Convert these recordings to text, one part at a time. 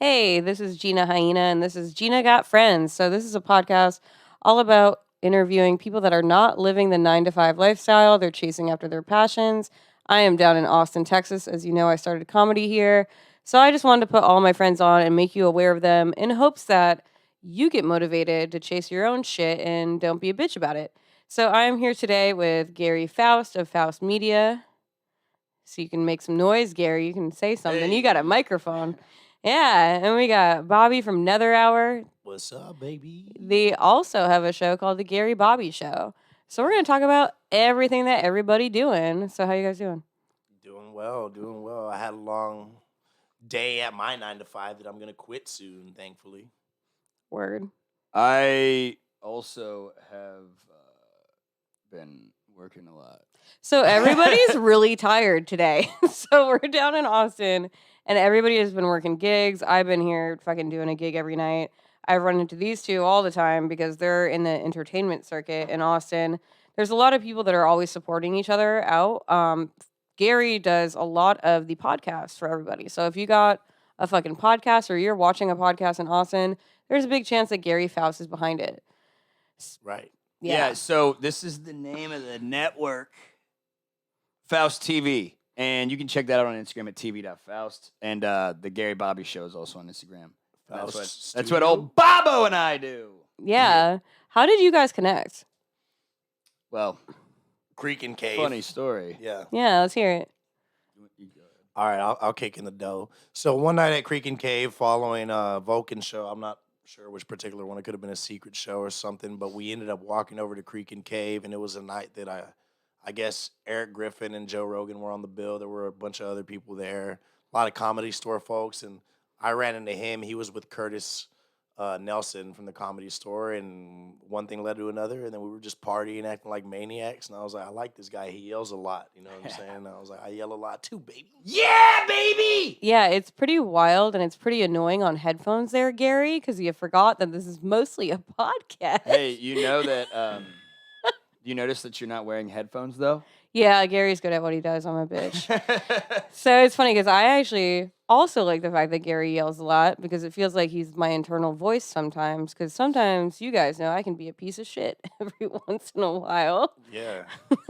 Hey, this is Gina Hyena, and this is Gina Got Friends. So, this is a podcast all about interviewing people that are not living the 9 to 5 lifestyle. They're chasing after their passions. I am down in Austin, Texas. As you know, I started comedy here. So, I just wanted to put all my friends on and make you aware of them in hopes that you get motivated to chase your own shit and don't be a bitch about it. So, I am here today with Gary Faust of Faust Media. So, you can make some noise, Gary. You can say something. You got a microphone. Yeah, and we got Bobby from Nether Hour. What's up, baby? They also have a show called The Gary Bobby Show. So we're going to talk about everything that everybody doing. So how you guys doing? Doing well, doing well. I had a long day at my 9 to 5 that I'm gonna quit soon, thankfully. Word. I also have been working a lot. So everybody's really tired today. So we're down in Austin and everybody has been working gigs. I've been here fucking doing a gig every night. I run into these two all the time because they're in the entertainment circuit in Austin. There's a lot of people that are always supporting each other out. Gary does a lot of the podcasts for everybody. So if you got a fucking podcast or you're watching a podcast in Austin, there's a big chance that Gary Faust is behind it. Right. Yeah, so this is the name of the network, Faust TV. And you can check that out on Instagram at tv.faust. And the Gary Bobby Show is also on Instagram. That's what old Bobo and I do. Yeah. How did you guys connect? Well, Creek and Cave. funny story. Yeah. Yeah, let's hear it. All right, I'll kick in the dough. So one night at Creek and Cave, following Vulcan show, I'm not sure which particular one. It could have been a secret show or something, but we ended up walking over to Creek and Cave, and it was a night that I guess Eric Griffin and Joe Rogan were on the bill. There were a bunch of other people there, a lot of Comedy Store folks, and I ran into him. He was with Curtis Nelson from the Comedy Store, and one thing led to another, and then we were just partying, acting like maniacs, and I was like, I like this guy. He yells a lot, you know what I'm saying? And I was like, I yell a lot too, baby. Yeah, baby! Yeah, it's pretty wild and it's pretty annoying on headphones there, Gary, because you forgot that this is mostly a podcast. Hey, you know that, you notice that you're not wearing headphones, though? Yeah, Gary's good at what he does. I'm a bitch. So it's funny because I actually also like the fact that Gary yells a lot because it feels like he's my internal voice sometimes. Because sometimes you guys know I can be a piece of shit every once in a while. Yeah.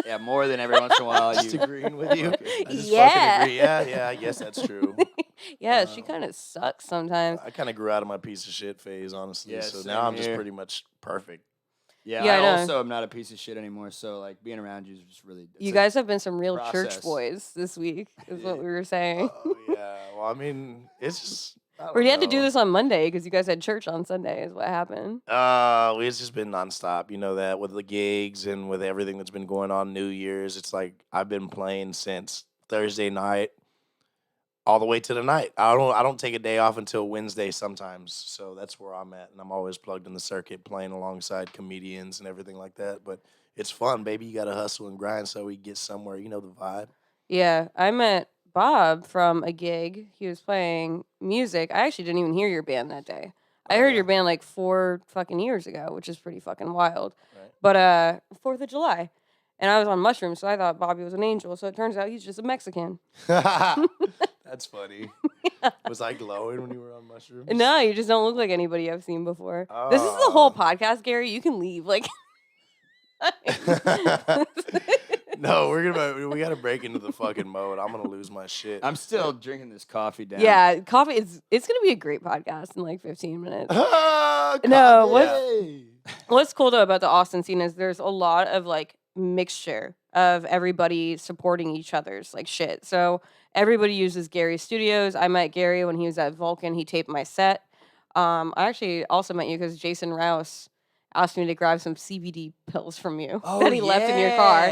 Yeah, more than every once in a while. Just agreeing with you. I just Yeah. fucking agree. Yeah, I guess that's true. Yeah, she kind of sucks sometimes. I kind of grew out of my piece of shit phase, honestly. Yeah, so same now I'm just here. pretty much perfect. Yeah, Yeah, I I know. also am not a piece of shit anymore, so, like, being around you is just really... You guys have been some real church process. boys this week, is what we were saying. Oh, yeah. Well, I mean, it's just... Or you had to do this on Monday because you guys had church on Sunday is what happened. It's just been nonstop, you know that, with the gigs and with everything that's been going on New Year's. It's like I've been playing since Thursday night all the way to the night. I don't take a day off until Wednesday sometimes. So that's where I'm at, and I'm always plugged in the circuit playing alongside comedians and everything like that. But it's fun, baby. You got to hustle and grind so we get somewhere. You know the vibe. Yeah, I met Bob from a gig. He was playing music. I actually didn't even hear your band that day. I heard your band like 4 fucking years ago, which is pretty fucking wild. Right. But 4th of July. And I was on mushrooms, so I thought Bobby was an angel. So it turns out he's just a Mexican. That's funny. Was I glowing when you were on mushrooms? No, you just don't look like anybody I've seen before. This is the whole podcast, Gary. You can leave. Like, No, we gotta break into the fucking mode. I'm gonna lose my shit. I'm still drinking this coffee down. yeah, coffee is. It's gonna be a great podcast in like 15 minutes. No, What's cool though about the Austin scene is there's a lot of like mixture of everybody supporting each other's like shit. So everybody uses Gary's studios. I met Gary when he was at Vulcan. He taped my set. I actually also met you because Jason Rouse asked me to grab some CBD pills from you that he left in your car.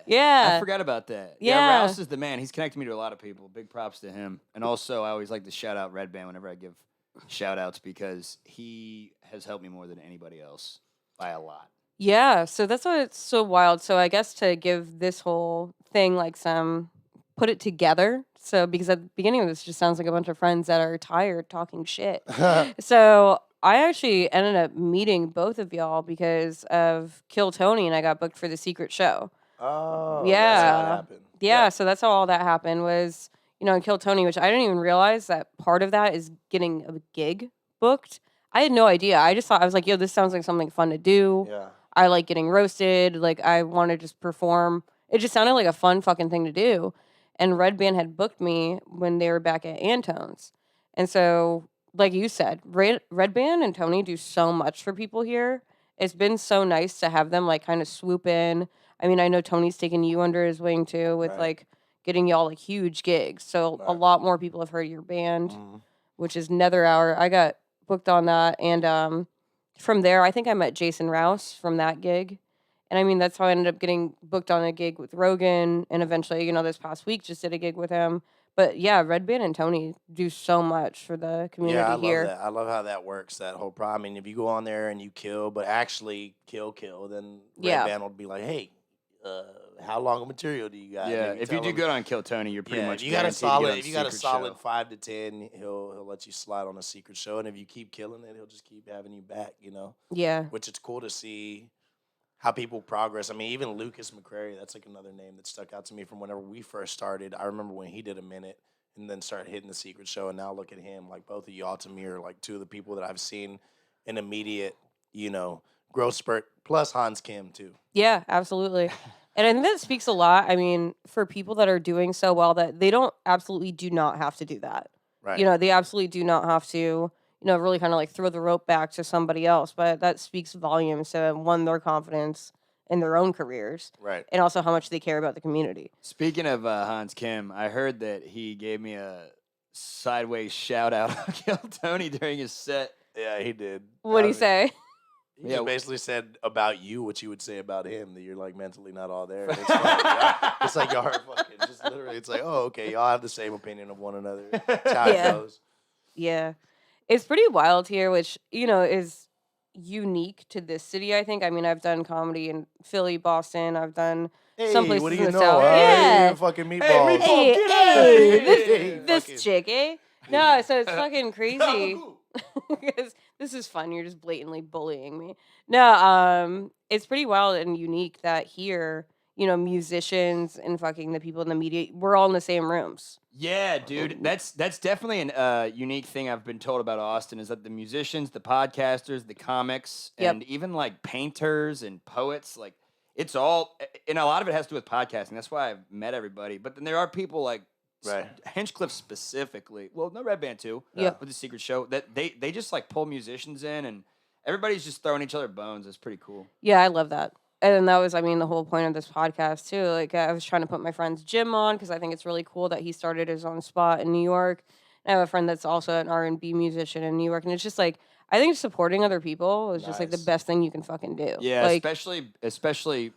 Yeah. I forgot about that. Yeah. Rouse is the man. He's connected me to a lot of people. Big props to him. And also, I always like to shout out Redban whenever I give shout outs because he has helped me more than anybody else by a lot. Yeah, so that's why it's so wild. So I guess to give this whole thing like put it together. So because at the beginning of this just sounds like a bunch of friends that are tired talking shit. So I actually ended up meeting both of y'all because of Kill Tony and I got booked for the secret show. Oh, Yeah. that's how it happened. Yeah, so that's how all that happened was and Kill Tony, which I didn't even realize that part of that is getting a gig booked. I had no idea. I just thought, I was like, yo, this sounds like something fun to do. Yeah. I like getting roasted. Like, I want to just perform. It just sounded like a fun fucking thing to do. And Redban had booked me when they were back at Antone's. And so, like you said, Redban and Tony do so much for people here. It's been so nice to have them, like, kind of swoop in. I mean, I know Tony's taken you under his wing, too, with, Right. like, getting y'all, like, huge gigs. So a Right. lot more people have heard of your band, Mhm. which is Nether Hour. I got booked on that. And from there, I think I met Jason Rouse from that gig. And I mean, that's how I ended up getting booked on a gig with Rogan. And eventually, this past week, just did a gig with him. But yeah, Redban and Tony do so much for the community Yeah, I love here. that. I love how that works, that whole problem. I mean, if you go on there and you kill, but actually kill, then Yeah. Redban will be like, hey, how long of material do you got? And Yeah, if you tell do him- good on Kill Tony, you're pretty yeah, much if you got a guaranteed to get solid, on if you got a Secret solid Show. 5 to 10, he'll let you slide on a secret show, and if you keep killing it, he'll just keep having you back. Yeah. Which it's cool to see how people progress. I mean, even Lucas McCrary, that's like another name that stuck out to me from whenever we first started. I remember when he did a minute and then started hitting the secret show, and now look at him. Like, both of y'all to me are like two of the people that I've seen an immediate, growth spurt, plus Hans Kim too. Yeah, absolutely. And I think that speaks a lot. I mean, for people that are doing so well, that they absolutely do not have to do that. Right. They absolutely do not have to, really kind of like throw the rope back to somebody else. But that speaks volumes to, one, their confidence in their own careers, Right. and also how much they care about the community. Speaking of Hans Kim, I heard that he gave me a sideways shout out on Kill Tony during his set. Yeah, he did. What'd he say? He Yeah. just basically said about you what you would say about him, that you're like mentally not all there. And it's funny. It's like y'all are fucking just literally. It's like, oh, okay, y'all have the same opinion of one another. That's how Yeah. it goes. Yeah. It's pretty wild here, which, is unique to this city, I think. I mean, I've done comedy in Philly, Boston. I've done some Hey, places what do in you the know? South. Huh? Yeah. Hey, fucking meatballs. Hey, meatball. Hey, get hey, out of here. this Fucking- chick, eh? No, so it's fucking crazy. Because this is fun. You're just blatantly bullying me. No, it's pretty wild and unique that here, musicians and fucking the people in the media, we're all in the same rooms. Yeah, dude, that's definitely an unique thing I've been told about Austin is that the musicians, the podcasters, the comics, Yep. and even like painters and poets, like it's all, and a lot of it has to do with podcasting. That's why I've met everybody. But then there are people like Right. Hinchcliffe specifically. Well, no, Redban too. Yep. With the Secret Show, that they just like pull musicians in and everybody's just throwing each other bones. It's pretty cool. Yeah, I love that. And that was, I mean, the whole point of this podcast, too. Like, I was trying to put my friend's Jim on because I think it's really cool that he started his own spot in New York. And I have a friend that's also an R&B musician in New York. And it's just like, I think supporting other people is just like the Nice. best thing you can fucking do. Yeah, Like, especially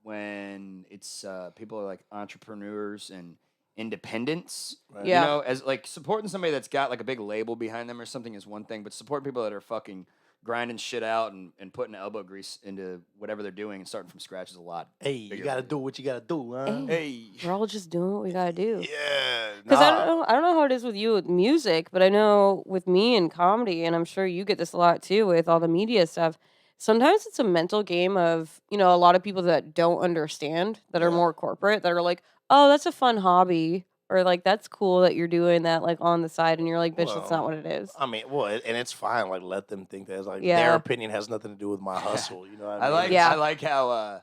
when it's people are like entrepreneurs and independents. Right. Yeah. You know, as like supporting somebody that's got like a big label behind them or something is one thing, but supporting people that are fucking grinding shit out and putting elbow grease into whatever they're doing and starting from scratch is a lot. Hey, you bigger gotta than- do what you gotta do, huh? Hey. Hey. we're all just doing what we got to do. Yeah. Because I don't know how it is with you with music, but I know with me in comedy, and I'm sure you get this a lot too with all the media stuff. Sometimes it's a mental game of, a lot of people that don't understand, that are Yeah. more corporate, that are like, oh, that's a fun hobby. Or like, that's cool that you're doing that like on the side. And you're like, bitch, that's not what it is. I mean, and it's fine. Like, let them think that. It's like Yeah. their opinion has nothing to do with my hustle. You know what I mean? Yeah. I like how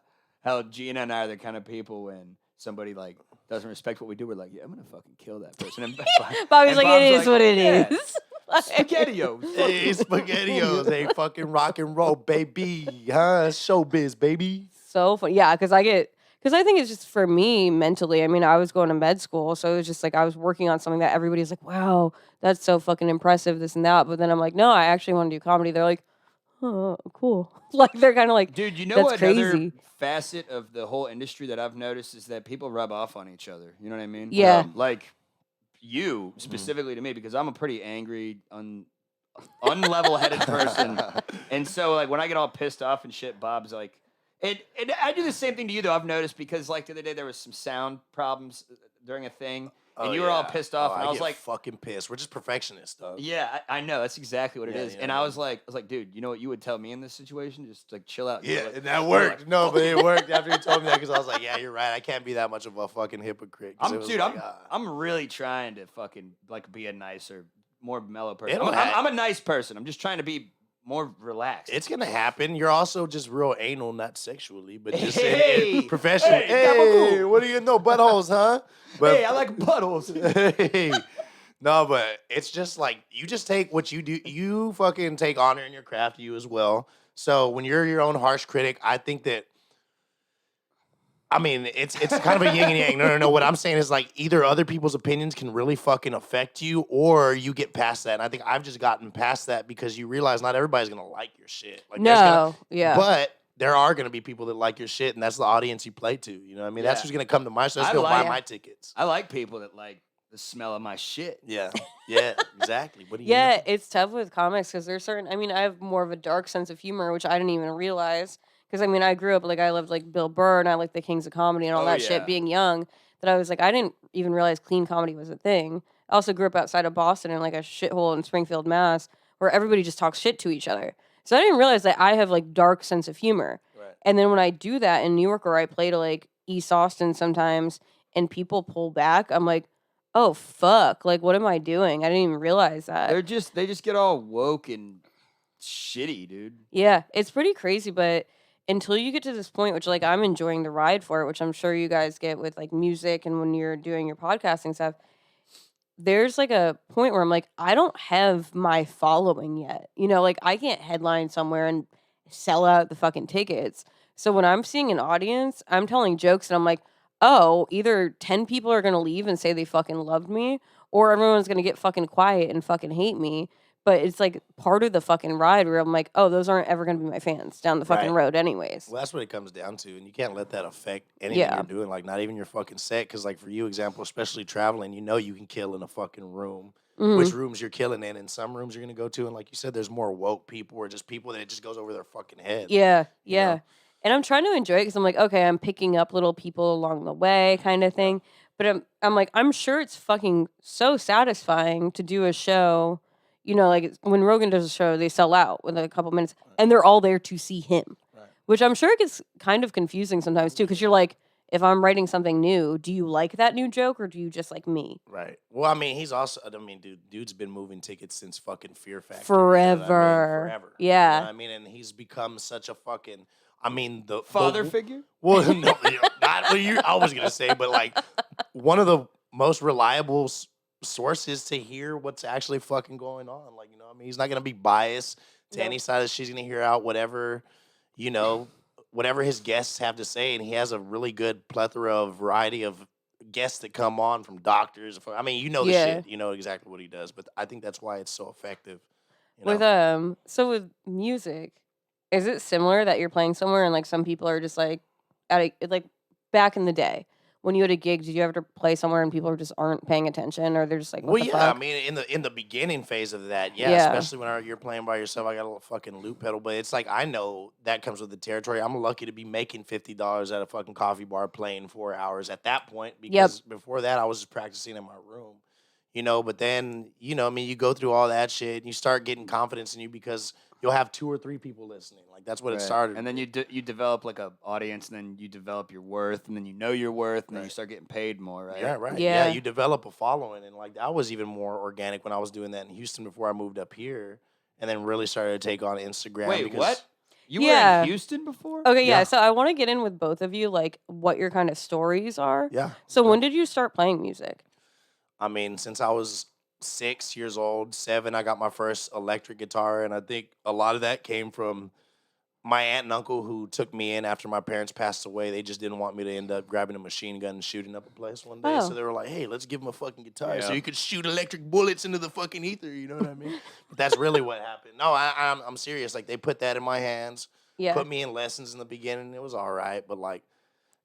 Gina and I are the kind of people when somebody like doesn't respect what we do, we're like, yeah, I'm gonna fucking kill that person. And Bobby's and like, Bob's it is what it yeah, is. Like- SpaghettiOs. Hey, SpaghettiOs, hey, fucking rock and roll, baby, huh? Showbiz, baby. So fun. Yeah, because I think it's just for me mentally. I mean, I was going to med school, so it was just like I was working on something that everybody's like, wow, that's so fucking impressive, this and that. But then I'm like, no, I actually want to do comedy. They're like, oh, cool. Like, they're kind of like, Dude, you know that's what another crazy. facet of the whole industry that I've noticed is that people rub off on each other. You know what I mean? Yeah. Like you specifically to me because I'm a pretty angry, unlevel-headed person, and so like when I get all pissed off and shit, Bob's like, and I do the same thing to you though. I've noticed because like the other day there was some sound problems during a thing, and you were all pissed off, and I was get like, fucking pissed. We're just perfectionists, dog. yeah, I know that's exactly what it Yeah, is. yeah, And yeah. I was like, dude, you know what you would tell me in this situation? Just like chill out. Yeah, Like, and that you were worked. like, No, "Fuck but it you." worked after he told me that because I was like, yeah, you're right. I can't be that much of a fucking hypocrite. I'm really trying to fucking like be a nicer, more mellow person. It'll I'm a nice person. I'm just trying to be more relaxed. It's gonna happen. You're also just real anal, not sexually, but just Hey! in professional. Hey, Hey, gabagool! what do you know? Buttholes, huh? But, Hey, I like buttholes. hey. No, but it's just like you just take what you do. You fucking take honor in your craft, you as well. So when you're your own harsh critic, I think that. I mean, it's kind of a yin and yang. No. What I'm saying is like either other people's opinions can really fucking affect you, or you get past that. And I think I've just gotten past that because you realize not everybody's gonna like your shit. Like, but there are gonna be people that like your shit, and that's the audience you play to. You know what I mean? That's Yeah. who's gonna come to my show. That's I gonna buy like- my tickets. I like people that like the smell of my shit. Yeah, exactly. What do you? Yeah, know? it's tough with comics because there's certain. I mean, I have more of a dark sense of humor, which I didn't even realize. Because I mean, I grew up like I loved like Bill Burr and I like the Kings of Comedy and all Oh, that yeah. shit. Being young, that I was like, I didn't even realize clean comedy was a thing. I also grew up outside of Boston in like a shithole in Springfield, Mass, where everybody just talks shit to each other. So I didn't realize that I have like dark sense of humor. Right. And then when I do that in New York, or I play to like East Austin sometimes, and people pull back, I'm like, oh fuck, like what am I doing? I didn't even realize that. They just get all woke and shitty, dude. Yeah, it's pretty crazy, but until you get to this point, which like I'm enjoying the ride for it, which I'm sure you guys get with like music and when you're doing your podcasting stuff, there's like a point where I'm like, I don't have my following yet. You know, like I can't headline somewhere and sell out the fucking tickets. So when I'm seeing an audience, I'm telling jokes and I'm like, oh, either 10 people are gonna leave and say they fucking loved me, or everyone's gonna get fucking quiet and fucking hate me. But it's like part of the fucking ride where I'm like, oh, those aren't ever gonna be my fans down the fucking Right. road, anyways. Well, that's what it comes down to, and you can't let that affect anything Yeah. you're doing. Like, not even your fucking set, because, like, for you, example, especially traveling, you know you can kill in a fucking room. Mhm. Which rooms you're killing in, and some rooms you're gonna go to, and like you said, there's more woke people or just people that it just goes over their fucking head. Yeah, you yeah. know? And I'm trying to enjoy it because I'm like, okay, I'm picking up little people along the way, kind of thing. But I'm like, I'm sure it's fucking so satisfying to do a show. You know, like when Rogan does a show, they sell out within a couple minutes, and they're all there to see him. Right. Which I'm sure it gets kind of confusing sometimes too, because you're like, if I'm writing something new, do you like that new joke or do you just like me? Right. Well, I mean, he's also. I mean, dude's been moving tickets since fucking Fear Factory. You know what I mean? Forever. Forever. Yeah. You know what I mean, and he's become such a fucking. I mean, the Father the, figure? Well, no, not what you. I was gonna say, but like one of the most reliable sources to hear what's actually fucking going on. Like, you know, what I mean, he's not gonna be biased to No. any side that she's gonna hear out whatever, you know, whatever his guests have to say, and he has a really good plethora of variety of guests that come on from doctors. I mean, you know the Yeah. shit. You know exactly what he does, but I think that's why it's so effective. You know? So with music, is it similar that you're playing somewhere and like some people are just like like back in the day when you had a gig, did you ever play somewhere and people just aren't paying attention or they're just like, what Well, the yeah, fuck? I mean, in the beginning phase of that, yeah, Yeah. especially when you're playing by yourself, I got a little fucking loop pedal, but it's like I know that comes with the territory. I'm lucky to be making $50 at a fucking coffee bar playing 4 hours at that point because before that I was just practicing in my room, you know. But then, you know, I mean, you go through all that shit and you start getting confidence in you because you'll have 2 or 3 people listening. Like that's what it Right. started. And then you develop like a audience, and then you develop your worth, and then you know your worth, and then you Right. start getting paid more, right? Yeah, right. Yeah. Yeah, you develop a following, and like that was even more organic when I was doing that in Houston before I moved up here, and then really started to take on Instagram. Wait, because, what? You were Yeah. in Houston before? Okay, yeah. Yeah. So I want to get in with both of you, like what your kind of stories are. Yeah. So when did you start playing music? I mean, since I was 6 years old, 7, I got my first electric guitar, and I think a lot of that came from my aunt and uncle who took me in after my parents passed away. They just didn't want me to end up grabbing a machine gun and shooting up a place one day. Oh. So they were like, hey, let's give him a fucking guitar so Yeah. you could shoot electric bullets into the fucking ether. You know what I mean? But that's really what happened. No, I'm serious. Like, they put that in my hands, Yeah. put me in lessons in the beginning. It was all right. But, like,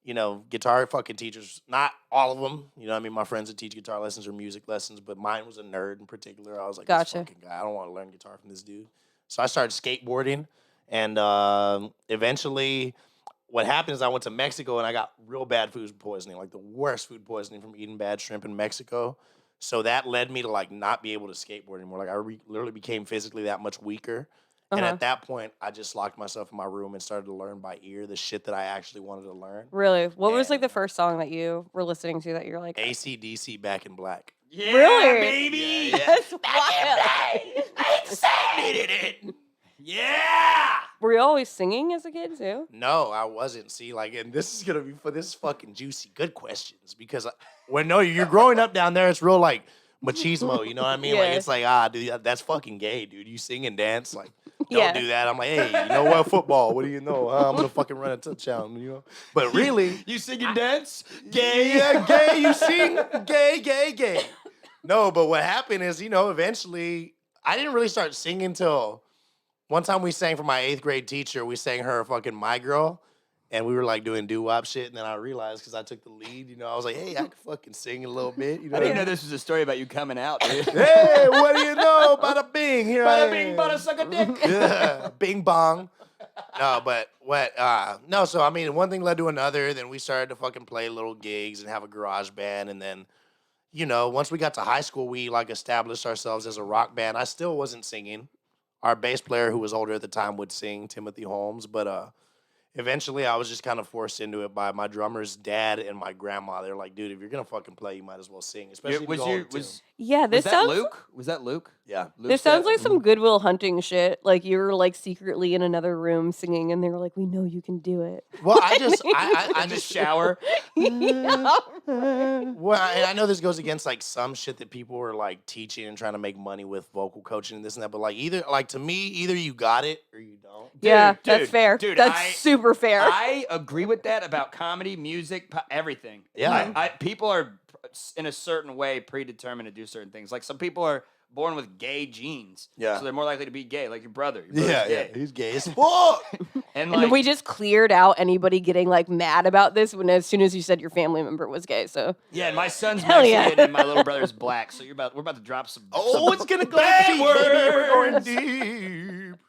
you know, guitar fucking teachers, not all of them. You know what I mean? My friends that teach guitar lessons or music lessons, but mine was a nerd in particular. I was like, Gotcha. this fucking guy, I don't want to learn guitar from this dude. So I started skateboarding. And eventually, what happened is I went to Mexico and I got real bad food poisoning, like the worst food poisoning from eating bad shrimp in Mexico. So that led me to like not be able to skateboard anymore. Like I literally became physically that much weaker. And Uh-huh. at that point, I just locked myself in my room and started to learn by ear the shit that I actually wanted to learn. Really? What was like And the first song that you were listening to that you're like, AC/DC Back in Black. Yeah, Really? baby. Yeah, yeah. that's wild. I excited it. Yeah. Were you always singing as a kid too? No, I wasn't. See, like, and this is gonna be for this fucking juicy. Good questions because when no, you're growing up down there, it's real like machismo. You know what I mean? Like, Yeah. it's like dude, that's fucking gay, dude. You sing and dance, like, don't Yeah. do that. I'm like, hey, you know what? Football. What do you know? I'm gonna fucking run a touchdown. You know, but really, You sing and dance? gay, yeah, gay. You sing, gay, gay, gay. No, but what happened is, eventually, I didn't really start singing till. One time we sang for my 8th grade teacher. We sang her fucking My Girl, and we were like doing doo-wop shit. And then I realized because I took the lead, I was like, hey, I can fucking sing a little bit. I didn't know this was a story about you coming out, dude. Hey, what do you know? Bada bing, here I am. Bada bing, bada suck a dick. Yeah, bing bong. No, but what? No, so I mean, one thing led to another. Then we started to fucking play little gigs and have a garage band, and then, once we got to high school, we like established ourselves as a rock band. I still wasn't singing. Our bass player, who was older at the time, would sing, Timothy Holmes. But eventually, I was just kind of forced into it by my drummer's dad and my grandma. They're like, dude, if you're going to fucking play, you might as well sing. Especially if you go on tune. Yeah, Was this that sounds Luke? Was that Luke? Yeah. this sounds like some Goodwill Hunting shit. Like you were like secretly in another room singing, and they were like, "We know you can do it." Well, I In the shower. Yeah. Well, I know this goes against like some shit that people are like teaching and trying to make money with vocal coaching and this and that. But like to me, either you got it or you don't. Yeah, Dude, that's fair. dude, That's super fair. I agree with that about comedy, music, everything. Yeah. People are in a certain way predetermined to do certain things. Like some people are born with gay genes, Yeah. so they're more likely to be gay. Like your brother. Your brother's gay. He's gay as fuck. And and like we just cleared out anybody getting like mad about this as soon as you said your family member was gay. So yeah, and my son's Hell yeah. Mexican and my little brother's black. So we're about to drop some. Oh, some it's gonna go bad deep, baby. We're words. going deep.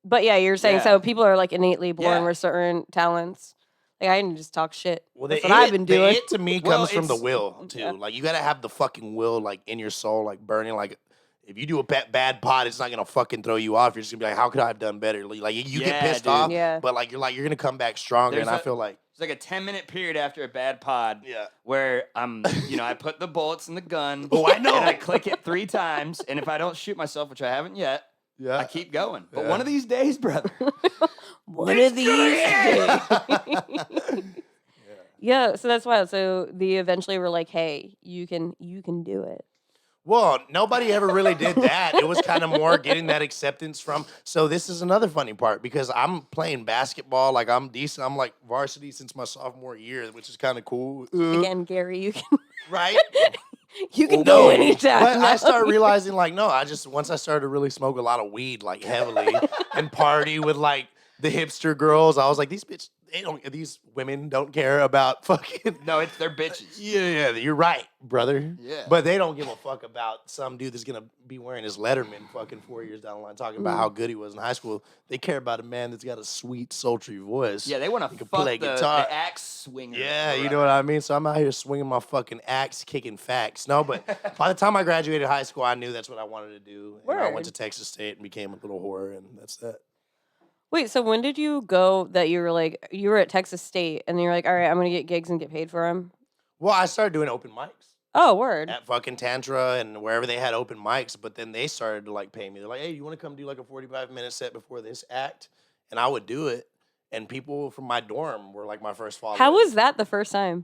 but yeah, you're saying Yeah. so people are like innately born Yeah. with certain talents. Like I can just talk shit. Well, That's what I've been the doing. it to me Well, comes from the it's- will too. Yeah. Like you gotta have the fucking will, like in your soul, like burning. Like if you do a bad pod, it's not gonna fucking throw you off. You're just gonna be like, how could I have done better? Like you get Yeah, pissed dude. off, Yeah. but like you're gonna come back stronger. There's and I a- feel like It's like a 10-minute period after a bad pod. Yeah. Where I put the bullets in the gun. Oh, I know. And I click it 3 times, and if I don't shoot myself, which I haven't yet, yeah, I keep going. But Yeah. one of these days, brother. One of these days. Yeah, so that's wild. So they eventually were like, "Hey, you can do it." Well, nobody ever really did that. It was kind of more getting that acceptance from. So this is another funny part because I'm playing basketball. Like I'm decent. I'm like varsity since my sophomore year, which is kind of cool. Again, Gary, you can Right? you can go Okay. anytime. But I now. started realizing, like, no, once I started to really smoke a lot of weed, like heavily, and party with like the hipster girls, I was like, these women don't care about fucking. No, they're bitches. Yeah, you're right, brother. Yeah. But they don't give a fuck about some dude that's gonna be wearing his Letterman fucking 4 years down the line, talking about how good he was in high school. They care about a man that's got a sweet, sultry voice. Yeah, they want He to can fuck play the guitar. axe swinger. Yeah, you know what I mean? So I'm out here swinging my fucking axe, kicking facts. No, but by the time I graduated high school, I knew that's what I wanted to do. And I Word. went to Texas State and became a little whore, and that's that. Wait, so when did you go that you were like you were at Texas State and you're like, "All right, I'm going to get gigs and get paid for them?" Well, I started doing open mics Oh, word. at fucking Tantra and wherever they had open mics, but then they started to like pay me. They're like, hey, you want to come do like a 45-minute set before this act? And I would do it. And people from my dorm were like my first followers. How was that the first time?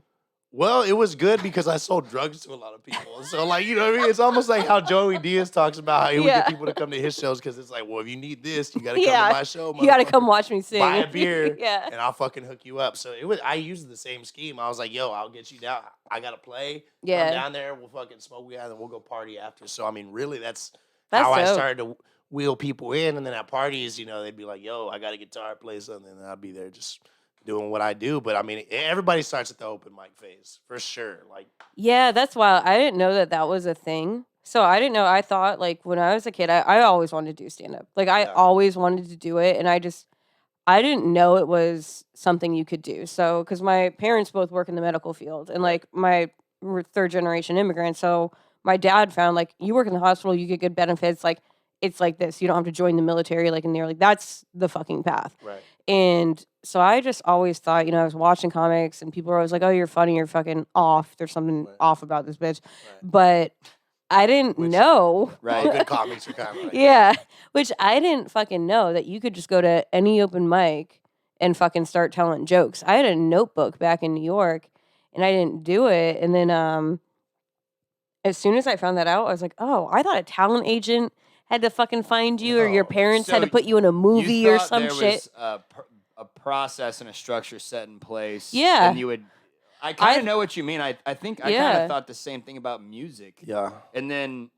Well, it was good because I sold drugs to a lot of people. So, like, you know what I mean? It's almost like how Joey Diaz talks about how he would Yeah. get people to come to his shows because it's like, well, if you need this, you got to come Yeah. to my show. You got to motherfucker. come watch me sing. Buy a beer, Yeah. and I'll fucking hook you up. So I used the same scheme. I was like, yo, I'll get you down. I got to play. Yeah. Come down there. We'll fucking smoke weed and then we'll go party after. So, I mean, really, that's That's how I dope. started to wheel people in. And then at parties, they'd be like, yo, I got a guitar, play something. And I'd be there just doing what I do. But I mean, everybody starts at the open mic phase for sure. Like, Yeah, that's wild. I didn't know that was a thing. So I didn't know. I thought like when I was a kid, I always wanted to do stand up. Like I Yeah. always wanted to do it, and I I didn't know it was something you could do. So, because my parents both work in the medical field, and like we're third generation immigrants. So my dad found like you work in the hospital, you get good benefits. Like it's like this. You don't have to join the military. Like, and they're like, that's the fucking path. Right. And so I just always thought, I was watching comics and people were always like, oh, you're funny, you're fucking off. There's something off about this bitch. Right. But I didn't know. Right. All good comics are kind of like Yeah. Which I didn't fucking know that you could just go to any open mic and fucking start telling jokes. I had a notebook back in New York and I didn't do it. And then as soon as I found that out, I was like, oh, I thought a talent agent had to fucking find you or your No. parents had So to put you in a movie you or thought some there shit. was a process and a structure set in place. Yeah. And you would. I kind of know what you mean. I think I kind Yeah. of thought the same thing about music. Yeah. And then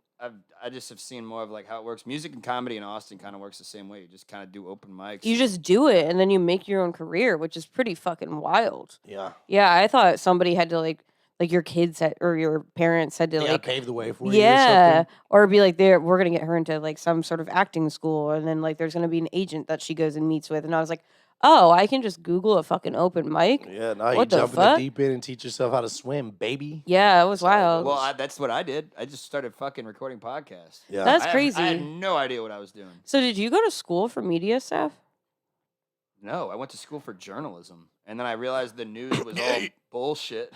I just have seen more of like how it works. Music and comedy in Austin kind of works the same way. You just kind of do open mics. You just do it and then you make your own career, which is pretty fucking wild. Yeah. Yeah, I thought somebody had to like your kids had, or your parents had to Yeah, like pave the way for you or yeah, something. or be like we're gonna get her into like some sort of acting school, and then like there's gonna be an agent that she goes and meets with, and I was like, oh, I can just Google a fucking open mic. Yeah, now you What the jump in the fuck? deep end and teach yourself how to swim, baby. Yeah, it was That's how it wild. goes. Well, that's what I did. I just started fucking recording podcasts. Yeah. That's I had crazy. no idea what I was doing. So did you go to school for media stuff? No, I went to school for journalism, and then I realized the news was all bullshit.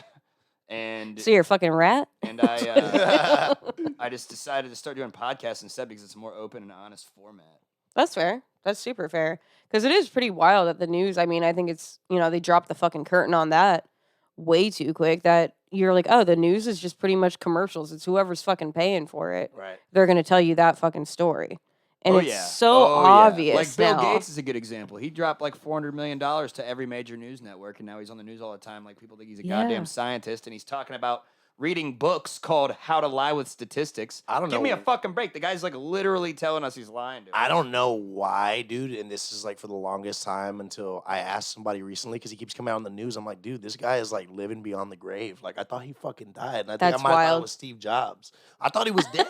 And So you're a fucking rat? I just decided to start doing podcasts instead because it's a more open and honest format. That's fair. That's super fair. Because it is pretty wild that the news, I mean, I think it's, they dropped the fucking curtain on that way too quick that you're like, oh, the news is just pretty much commercials. It's whoever's fucking paying for it. Right. They're going to tell you that fucking story. And Oh, it's yeah. so Oh, yeah. obvious Like Bill now. Gates is a good example. He dropped like $400 million to every major news network, and now he's on the news all the time. Like people think he's a Yeah. goddamn scientist, and he's talking about reading books called How to Lie with Statistics. I don't Give me know. a fucking break. The guy's like literally telling us he's lying to us. I don't know why, dude, and this is like for the longest time until I asked somebody recently because he keeps coming out on the news. I'm like, dude, this guy is like living beyond the grave. Like I thought he fucking died, and I think That's I might have thought it wild. was Steve Jobs. I thought he was dead.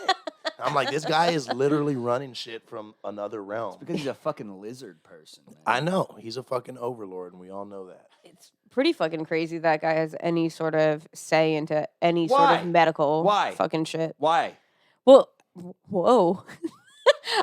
I'm like, this guy is literally running shit from another realm. Because he's a fucking lizard person, man. I know he's a fucking overlord, and we all know that. It's pretty fucking crazy that guy has any sort of say into any sort Why? of medical Why? fucking shit. Why? Well, whoa.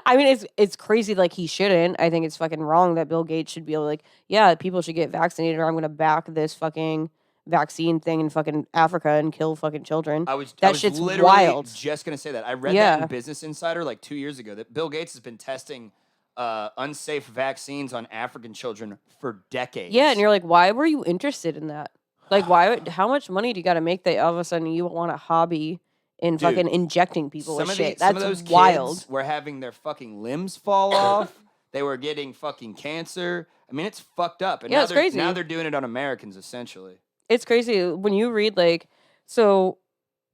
I mean, it's crazy. Like he shouldn't. I think it's fucking wrong that Bill Gates should be like, yeah, people should get vaccinated, or I'm gonna back this fucking vaccine thing in fucking Africa and kill fucking children. I was shit's literally wild. just gonna say that. I read that Yeah. in Business Insider like 2 years ago that Bill Gates has been testing unsafe vaccines on African children for decades. Yeah, and you're like, why were you interested in that? Like, how much money do you got to make that all of a sudden you want a hobby in Dude, fucking injecting people with shit? some That's of those wild. kids were having their fucking limbs fall off. They were getting fucking cancer. I mean, it's fucked up. And Yeah, now it's they're, crazy. Now they're doing it on Americans, essentially. It's crazy when you read like, so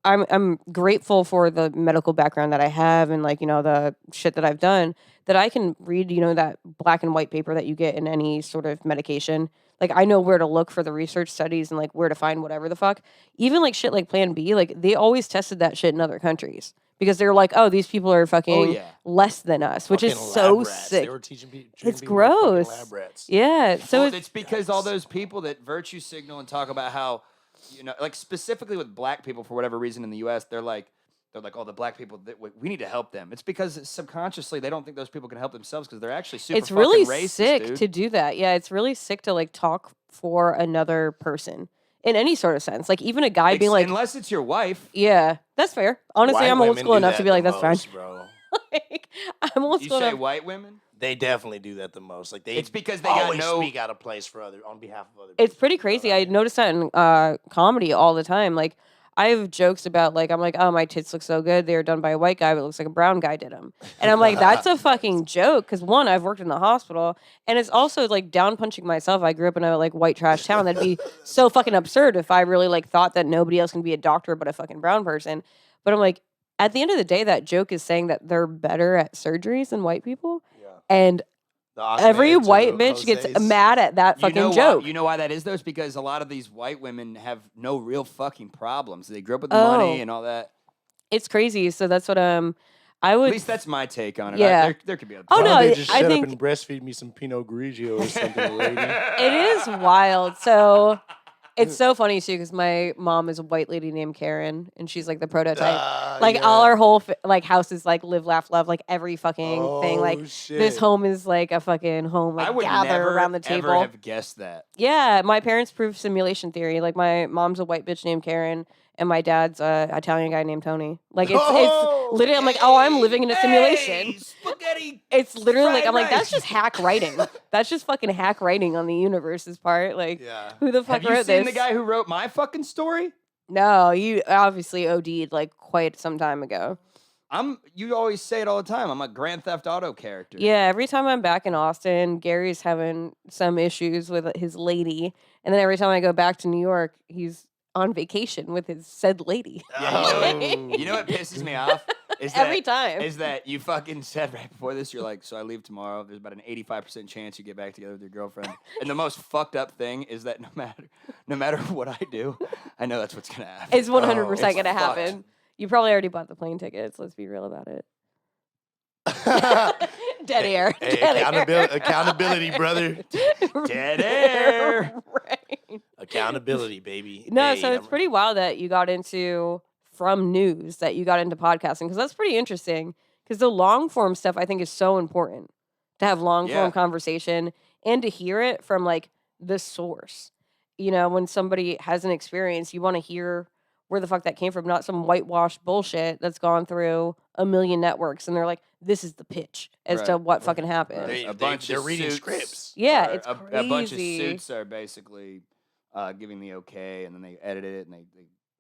I'm grateful for the medical background that I have and like, the shit that I've done that I can read, that black and white paper that you get in any sort of medication. Like I know where to look for the research studies and like where to find whatever the fuck. Even like shit like Plan B, like they always tested that shit in other countries because they're like, oh, these people are fucking yeah. less than us, which is Fucking so lab rats. sick. They were teaching It's people like fucking gross. lab rats. Yeah. So Well, it's because all those people that virtue signal and talk about how, like specifically with black people for whatever reason in the U.S., they're like, oh, the black people, we need to help them. It's because subconsciously they don't think those people can help themselves because they're actually super it's really fucking racist, sick dude. to do that. Yeah, it's really sick to like talk for another person in any sort of sense. Like even a guy being like, unless it's your wife. yeah, that's fair. Honestly, White I'm old women school do enough that to be like, the that's most, fine. bro. Like, I'm old You school say enough. white women? They definitely do that the most. Like It's because they got always no- speak out of place for on behalf of other. It's people. pretty crazy. I noticed that in comedy all the time. Like I have jokes about like I'm like, oh, my tits look so good. They were done by a white guy, but it looks like a brown guy did them. And I'm like, that's a fucking joke. Because one, I've worked in the hospital, and it's also like down punching myself. I grew up in a like white trash town. That'd be so fucking absurd if I really like thought that nobody else can be a doctor but a fucking brown person. But I'm like, at the end of the day, that joke is saying that they're better at surgeries than white people, Yeah. and The every Ahmed to white the bitch gets Jose's. mad at that fucking joke. You know why that is, though? It's because a lot of these white women have no real fucking problems. They grew up with Oh. money and all that. It's crazy. So that's what I At would. least that's my take on it. Yeah. There could be other. Oh, Why no, don't they just I shut think- up and breastfeed me some Pinot Grigio or something, lady? It is wild. So it's so funny too because my mom is a white lady named Karen, and she's like the prototype. Like all our whole like house is like live, laugh, love. Like every fucking thing. Like shit. this home is like a fucking home. Like I would gather never around the table. ever have guessed that. Yeah, my parents proved simulation theory. Like my mom's a white bitch named Karen, and my dad's a Italian guy named Tony. Like it's literally. I'm like, oh, I'm living in a simulation. Spaghetti. It's literally like fried I'm like that's rice. just hack writing. That's just fucking hack writing on the universe's part. Like Yeah. who the fuck Have you wrote seen this? the guy who wrote my fucking story? No, you obviously OD'd like quite some time ago. You always say it all the time. I'm a Grand Theft Auto character. Yeah, every time I'm back in Austin, Gary's having some issues with his lady, and then every time I go back to New York, he's on vacation with his said lady. Yeah, you know what pisses me off? Is that, Every time. Is that you fucking said right before this, you're like, so I leave tomorrow. There's about an 85% chance you get back together with your girlfriend. And the most fucked up thing is that no matter what I do, I know that's what's gonna happen. It's 100% It's gonna fucked. happen. You probably already bought the plane tickets. Let's be real about it. Dead air. Hey, Dead air. accountability, brother. Dead air. Right. Accountability, baby. No, Hey, so it's pretty wild that you got into from news that you got into podcasting because that's pretty interesting. Because the long form stuff I think is so important to have long form Yeah. conversation and to hear it from like the source. You know, when somebody has an experience, you want to hear where the fuck that came from, not some whitewashed bullshit that's gone through a million networks and they're like, this is the pitch as to Right, what fucking happened. Right. They're reading suits scripts. Yeah, are- it's a bunch of crazy. suits are basically giving the okay, and then they edit it and they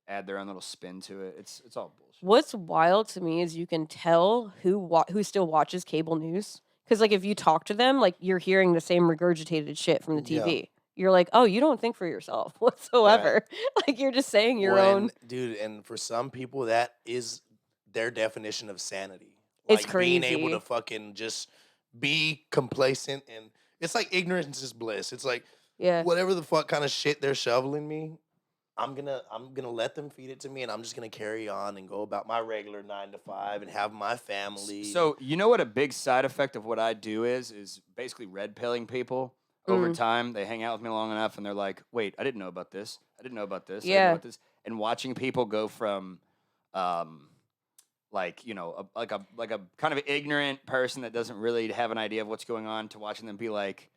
add their own little spin to it. It's all bullshit. What's wild to me is you can tell who still watches cable news because like if you talk to them, like you're hearing the same regurgitated shit from the TV. You're like, oh, you don't think for yourself whatsoever. Like you're just saying your own. Dude, and for some people, that is their definition of sanity. It's Like being able crazy. to fucking just be complacent, and it's like ignorance is bliss. It's like Yeah. whatever the fuck kind of shit they're shoveling me, I'm gonna let them feed it to me, and I'm just gonna carry on and go about my regular 9 to 5 and have my family. So you know what a big side effect of what I do is basically red pilling people. Over time, they hang out with me long enough, and they're like, "Wait, I didn't know about this. I didn't know about this. I didn't know Yeah. about this." And watching people go from, like like a kind of ignorant person that doesn't really have an idea of what's going on, to watching them be like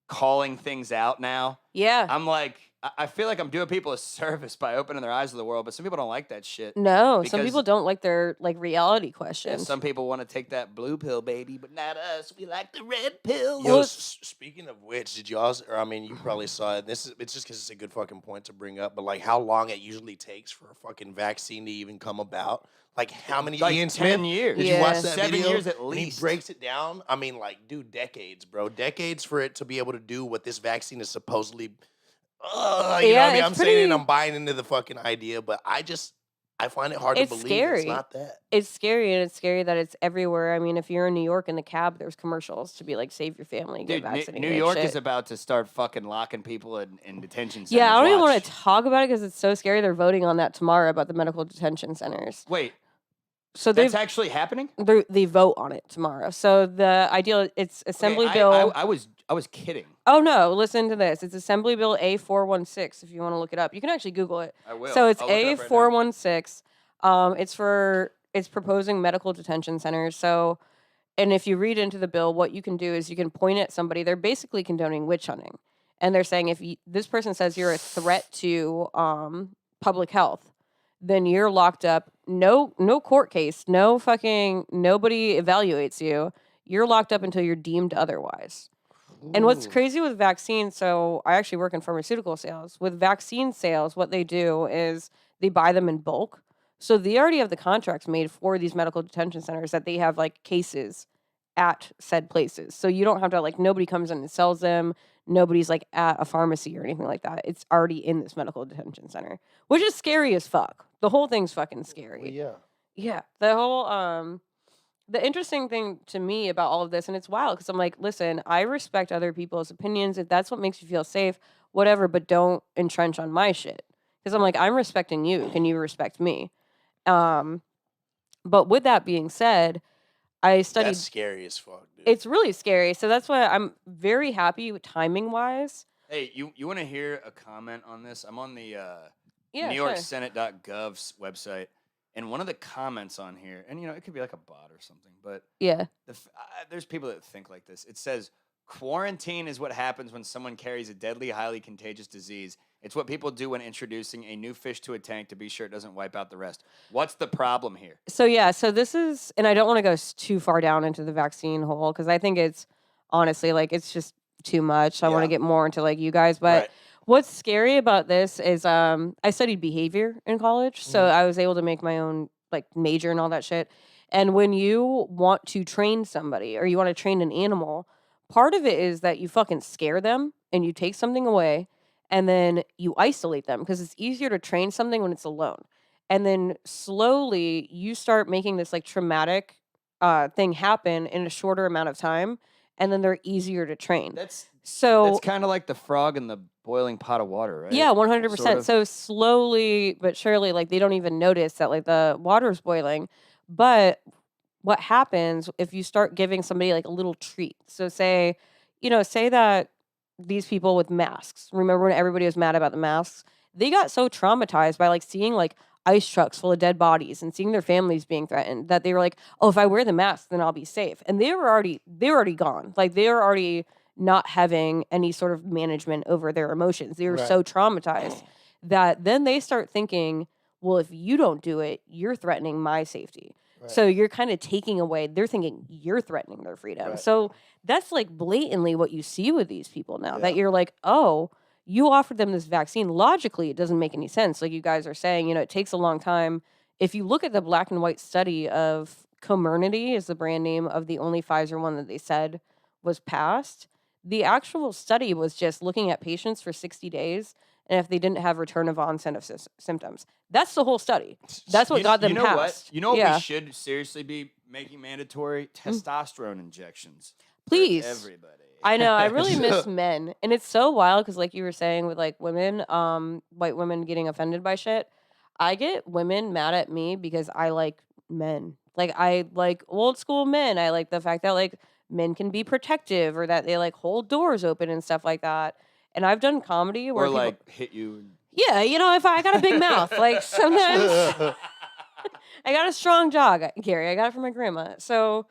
calling things out now. Yeah. I'm like, I feel like I'm doing people a service by opening their eyes to the world, but some people don't like that shit. No, some because- people don't like their like reality And questions. some people want to take that blue pill, baby, but not us. We like the red pill. Yo, speaking of which, did you also? Or I mean, you probably saw it. It's just because it's a good fucking point to bring up. But like, how long it usually takes for a fucking vaccine to even come about? Like, how many? Like Ian 10 Smith? years. Did you watch Yeah. that 7 video? years at And he least. breaks it down. I mean, like, dude, decades, bro. Decades for it to be able to do what this vaccine is supposedly. You know what Yeah, I mean? it's I'm saying it, and pretty- I'm buying into the fucking idea, but I find it hard It's to believe scary. it's not that. It's scary, and it's scary that it's everywhere. I mean, if you're in New York in the cab, there's commercials to be like, save your family, get Dude, vaccinated. New York shit. is about to start fucking locking people in detention centers. Yeah, I don't even want Watch. to talk about it because it's so scary. They're voting on that tomorrow about the medical detention centers. Wait, So they that's actually happening? they vote on it tomorrow. So the ideal it's Assembly Okay, Bill. I was kidding. Oh no, listen to this. It's Assembly Bill A416 if you want to look it up. You can actually Google it. I will. So it's I'll look it up right now. A416. It's proposing medical detention centers. So, and if you read into the bill, what you can do is you can point at somebody. They're basically condoning witch hunting, and they're saying if this person says you're a threat to public health, then you're locked up. No court case. No fucking nobody evaluates you. You're locked up until you're deemed otherwise. And what's Ooh. crazy with vaccines, so I actually work in pharmaceutical sales. With vaccine sales, what they do is they buy them in bulk. So they already have the contracts made for these medical detention centers that they have like cases at said places. So you don't have to like nobody comes in and sells them. Nobody's like at a pharmacy or anything like that. It's already in this medical detention center, which is scary as fuck. The whole thing's fucking scary. Well, yeah. Yeah. The whole the interesting thing to me about all of this, and it's wild because I'm like, listen, I respect other people's opinions. If that's what makes you feel safe, whatever, but don't entrench on my shit. Because I'm like, I'm respecting you. Can you respect me? But with that being said, I studied. That's scary as fuck, dude. It's really scary. So that's why I'm very happy timing wise. Hey, you want to hear a comment on this? I'm on the Yeah, sure. NewYorkSenate.gov's website, and one of the comments on here, and it could be like a bot or something, but Yeah. there's people that think like this. It says, quarantine is what happens when someone carries a deadly, highly contagious disease. It's what people do when introducing a new fish to a tank to be sure it doesn't wipe out the rest. What's the problem here? So this is, and I don't want to go too far down into the vaccine hole because I think it's honestly like it's just too much. I want to get more into like you guys, but what's scary about this is I studied behavior in college, so I was able to make my own like major and all that shit. And when you want to train somebody or you want to train an animal, part of it is that you fucking scare them and you take something away and then you isolate them because it's easier to train something when it's alone. And then slowly you start making this like traumatic thing happen in a shorter amount of time, and then they're easier to train. That's So kind of like the frog in the boiling pot of water, right? yeah, 100%. Sort of. So slowly but surely, like they don't even notice that like the water's boiling. But what happens if you start giving somebody like a little treat? So say that these people with masks, remember when everybody was mad about the masks? They got so traumatized by like seeing like ice trucks full of dead bodies and seeing their families being threatened that they were like, oh, if I wear the mask, then I'll be safe. And they were already gone. Like they were already not having any sort of management over their emotions. They were so traumatized that then they start thinking, well, if you don't do it, you're threatening my safety. So you're kind of taking away, they're thinking you're threatening their freedom. So that's like blatantly what you see with these people now, that you're like, oh, you offered them this vaccine. Logically, it doesn't make any sense. Like you guys are saying, it takes a long time. If you look at the black and white study of Comirnaty is the brand name of the only Pfizer one that they said was passed. The actual study was just looking at patients for 60 days and if they didn't have return of onset of symptoms. That's the whole study. That's what got them passed. What? You know what we should seriously be making mandatory? Testosterone injections. Please. For everybody. I know. I really miss men. And it's so wild because like you were saying with like women, white women getting offended by shit. I get women mad at me because I like men. Like I like old school men. I like the fact that like men can be protective or that they like hold doors open and stuff like that. And I've done comedy where or people, like hit you. Yeah, if I got a big mouth, like sometimes I got a strong jaw, Gary. I got it from my grandma. So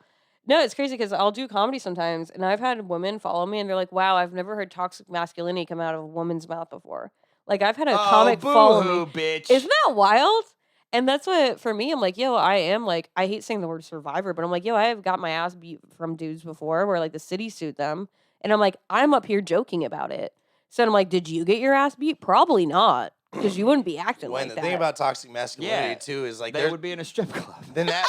no, it's crazy because I'll do comedy sometimes, and I've had women follow me, and they're like, "Wow, I've never heard toxic masculinity come out of a woman's mouth before." Like I've had a comic follow me. Bitch. Isn't that wild? And that's what for me. I'm like, yo, I am like, I hate saying the word survivor, but I'm like, yo, I have got my ass beat from dudes before, where like the city sued them, and I'm like, I'm up here joking about it. So I'm like, did you get your ass beat? Probably not, because you wouldn't be acting like that. The thing about toxic masculinity too is like they would be in a strip club.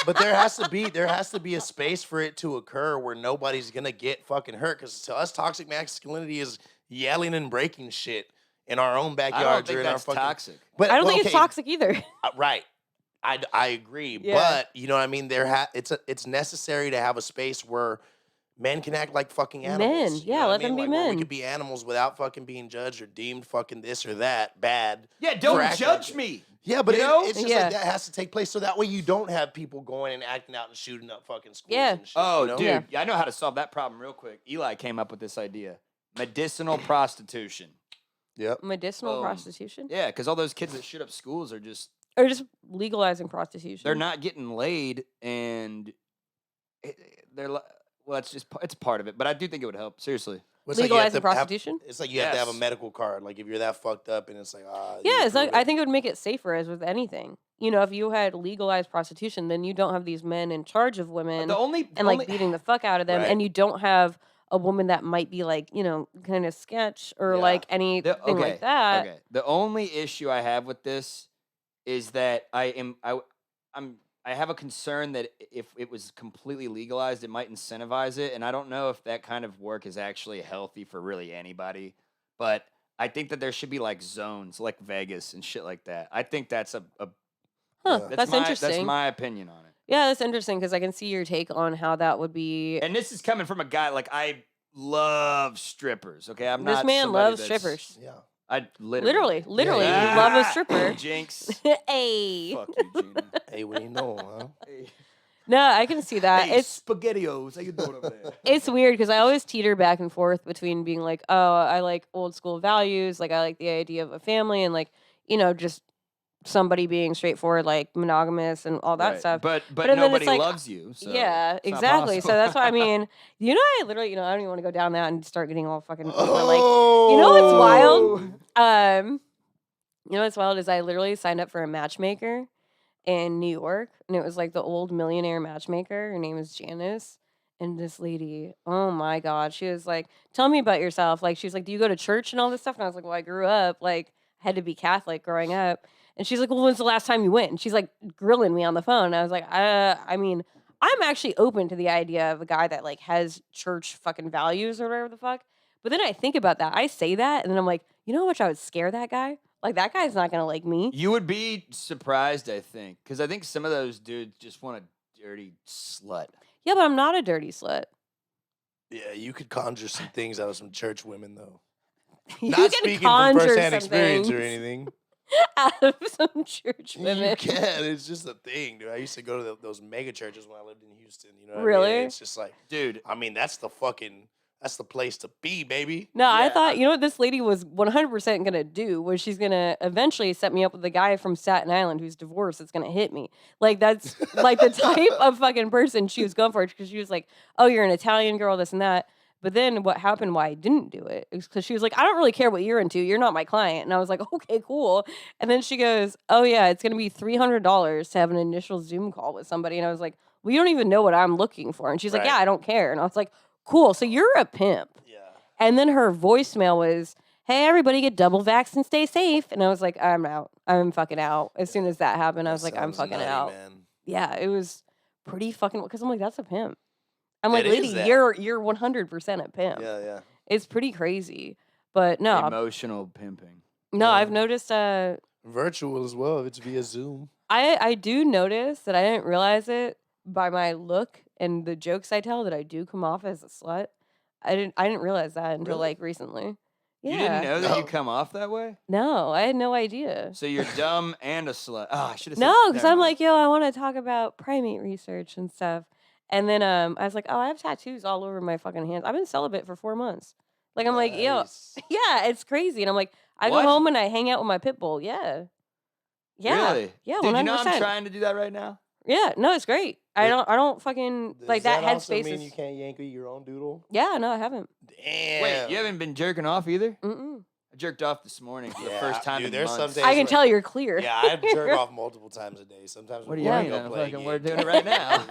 But there has to be a space for it to occur where nobody's gonna get fucking hurt. Because to us, toxic masculinity is yelling and breaking shit in our own backyard. I don't think that's toxic. But I don't think it's toxic either. Right. I agree, but you know what I mean. It's necessary to have a space where men can act like fucking animals. Men, let them be men. We could be animals without fucking being judged or deemed fucking this or that bad. Yeah, don't judge me. Yeah, but it's just like that has to take place so that way you don't have people going and acting out and shooting up fucking schools and shit. Oh, dude, I know how to solve that problem real quick. Eli came up with this idea: medicinal prostitution. Yep. Medicinal prostitution? Yeah, because all those kids that shoot up schools are just legalizing prostitution. They're not getting laid, and they're well, it's part of it, but I do think it would help. Seriously. Legalizing prostitution? It's like you have to have a medical card. Like if you're that fucked up and it's like, it's like I think it would make it safer as with anything. If you had legalized prostitution, then you don't have these men in charge of women and beating the fuck out of them, and you don't have a woman that might be like, kind of sketch or like anything like that. Okay. The only issue I have with this is that I have a concern that if it was completely legalized, it might incentivize it. And I don't know if that kind of work is actually healthy for really anybody. But I think that there should be like zones like Vegas and shit like that. I think that's that's interesting. That's my opinion on it. Yeah, that's interesting because I can see your take on how that would be. And this is coming from a guy, like I love strippers. Okay, This man loves strippers. Yeah. I literally, you love a stripper. Jinx. Hey. Fuck you, Gina. Hey, what do you know, huh? Hey. No, I can see that. Hey, It's SpaghettiOs. How you doing over there? it's weird because I always teeter back and forth between being like, oh, I like old school values, like I like the idea of a family, and like just somebody being straightforward, like monogamous and all that Right. stuff. But then nobody it's like, loves you. So yeah, it's not exactly. So possible. that's why I mean, I literally, I don't even want to go down that and start getting all fucking over. Like, what's wild? What's wild is I literally signed up for a matchmaker in New York, and it was like the old millionaire matchmaker. Her name is Janice. And this lady, oh my God, she was like, tell me about yourself. Like, she was like, do you go to church and all this stuff? And I was like, well, I grew up, like, had to be Catholic growing up. And she's like, well, when's the last time you went? And she's like grilling me on the phone. And I was like, I mean, I'm actually open to the idea of a guy that like has church fucking values or whatever the fuck. But then I think about that. I say that, and then I'm like, you know how much I would scare that guy? Like, that guy's not gonna like me. You would be surprised, I think, because I think some of those dudes just want a dirty slut. Yeah, but I'm not a dirty slut. Yeah, you could conjure some things out of some church women, though. You Not can speaking from conjure firsthand some experience or things anything. out of some church women. You can. It's just a thing, dude. I used to go to those mega churches when I lived in Houston. You know what I Really? mean? It's just like, Dude, I mean, that's the place to be, baby. No, I Yeah, thought, what this lady was 100% going to do was she's going to eventually set me up with a guy from Staten Island who's divorced that's going to hit me. Like, that's like the type of fucking person she was going for, because she was like, oh, you're an Italian girl, this and that. But then what happened why I didn't do it is because she was like, I don't really care what you're into. You're not my client. And I was like, okay, cool. And then she goes, oh, yeah, it's going to be $300 to have an initial Zoom call with somebody. And I was like, well, you don't even know what I'm looking for. And she's like, Right. yeah, I don't care. And I was like, cool. So you're a pimp. Yeah. And then her voicemail was, hey, everybody get double vaxxed and stay safe. And I was like, I'm out. I'm fucking out. As soon as that happened, I was like, I'm sounds fucking nutty, out. man. Yeah, it was pretty fucking, because I'm like, that's a pimp. I'm like, It lady, is that. you're 100% a pimp. Yeah. It's pretty crazy. But no, emotional pimping. I've noticed Virtual as well, if it's via Zoom. I do notice that I didn't realize it by my look and the jokes I tell that I do come off as a slut. I didn't realize that until Really? like recently. Yeah. You didn't know that you No. come off that way? No, I had no idea. So you're dumb and a slut. Oh, I should have said No, because never I'm mind. like, yo, I want to talk about primate research and stuff. And then I was like, oh, I have tattoos all over my fucking hands. I've been celibate for 4 months. Like, I'm like, yo, Nice. yeah, it's crazy. And I'm like, I What? go home and I hang out with my pit bull. Yeah. Yeah. Really? Yeah, 100%. Dude, you know I'm trying to do that right now? Yeah, no, it's great. I Does- don't fucking Does like that also headspace mean is. you can't Yankee your own doodle? Yeah, no, I haven't. Damn. Wait, you haven't been jerking off either? Mm-mm. I jerked off this morning for the Yeah, first time dude, in there's some months. days- I can where- tell you're clear. Yeah, I jerk off multiple times a day. Sometimes What do before you I mean? go I'm play a fucking, gig. we're doing it right now.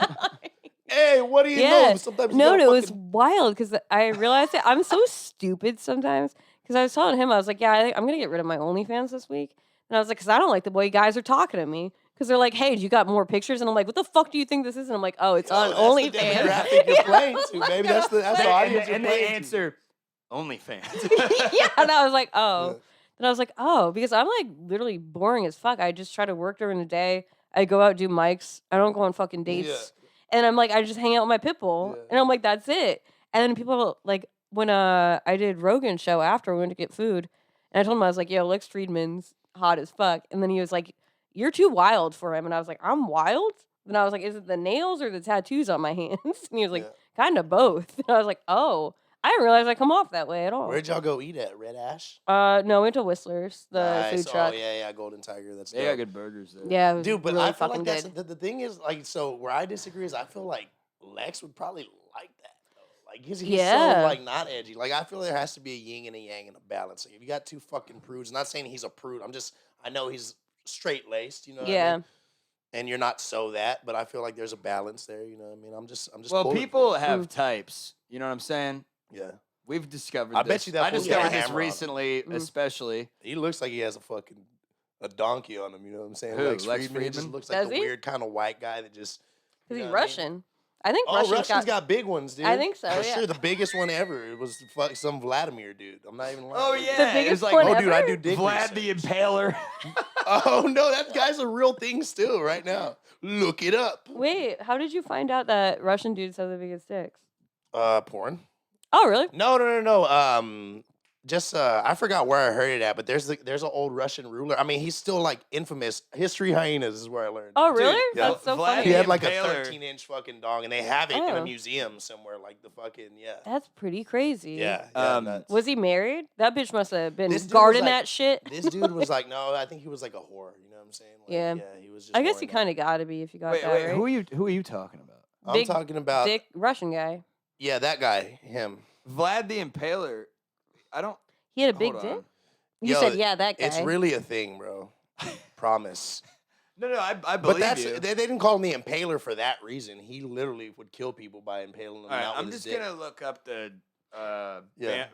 Hey, what do you Yeah. know? Sometimes you No, gotta it was fucking- wild because I realized it. I'm so stupid sometimes because I was telling him, I was like, yeah, I'm going to get rid of my OnlyFans this week. And I was like, because I don't like the way guys are talking to me. Because they're like, hey, do you got more pictures? And I'm like, what the fuck do you think this is? And I'm like, oh, it's Yo, on that's the OnlyFans. demographic you're playing to, baby. That's the audience you're and they playing to. answer, OnlyFans. Yeah, and I was like, oh. Yeah. Then I was like, oh, because I'm like literally boring as fuck. I just try to work during the day. I go out, do mics. I don't go on fucking dates. And I'm like, I just hang out with my pit bull. Yeah. And I'm like, that's it. And then people like, when I did Rogan's show after, we went to get food. And I told him, I was like, yo, Lex Friedman's hot as fuck. And then he was like, you're too wild for him. And I was like, I'm wild? And I was like, is it the nails or the tattoos on my hands? And he was like, kind of both. And I was like, oh, I didn't realize I come off that way at all. Where'd y'all go eat at? Red Ash? No, we went to Whistler's, the Nice. food truck. Oh, yeah, Golden Tiger. That's They got dope. good burgers there. Yeah, it was Dude, but really I feel fucking like that's good. the thing is like so where I disagree is I feel like Lex would probably like that though. Like he's Yeah. so like not edgy. Like I feel there has to be a yin and a yang and a balance. Like if you got two fucking prudes, not saying he's a prude. I know he's straight laced. You know. What I Yeah. mean? And you're not so that, but I feel like there's a balance there. You know what I mean? I'm just. Well, pulling people for have types. You know what I'm saying? it. Yeah. We've discovered I this. bet you that I fool's got discovered a this hammer on him. recently, Mm. especially. He looks like he has a donkey on him. You know what I'm saying? Who, Lex Lex Friedman? He just Friedman? looks like Does the he? weird kind of white guy that just. Because you he's know what I mean? Russian. I think Oh, Russians Russians got big ones, dude. I think so, For yeah. sure, the biggest one ever. It was some Vladimir dude. I'm not even lying. Oh yeah, The it was biggest like one Oh, dude, I ever? do dick Vlad the research. Impaler. Oh no, that guy's a real thing still right now. Look it up. Wait, how did you find out that Russian dudes have the biggest dicks? Porn? Oh, really? No. just I forgot where I heard it at, but there's an old Russian ruler. I mean, he's still like infamous. History Hyenas is where I learned. Oh, really? yeah. That's so Vlad funny. He had the like a Impaler. 13-inch fucking dog, and they have it in a Oh. museum somewhere. Like the fucking That's pretty crazy. yeah. Nuts. Was he married? That bitch must have been This dude was guarding like- that shit. This dude was like, no, I think he was like a whore. You know what I'm saying? Like, Yeah. he was. Just I guess more you in kind of got to be if you got Wait, that wait. right. Who are you talking about? I'm big talking about Dick Russian guy. yeah, that guy, him. Vlad the Impaler. I don't. He had a big hold dick. on. You Yo, said yeah, that guy. It's really a thing, bro. Promise. No, I But believe that's you. they didn't call him the Impaler for that reason. He literally would kill people by impaling them. All right, out I'm with his just dick. gonna look up the Yeah.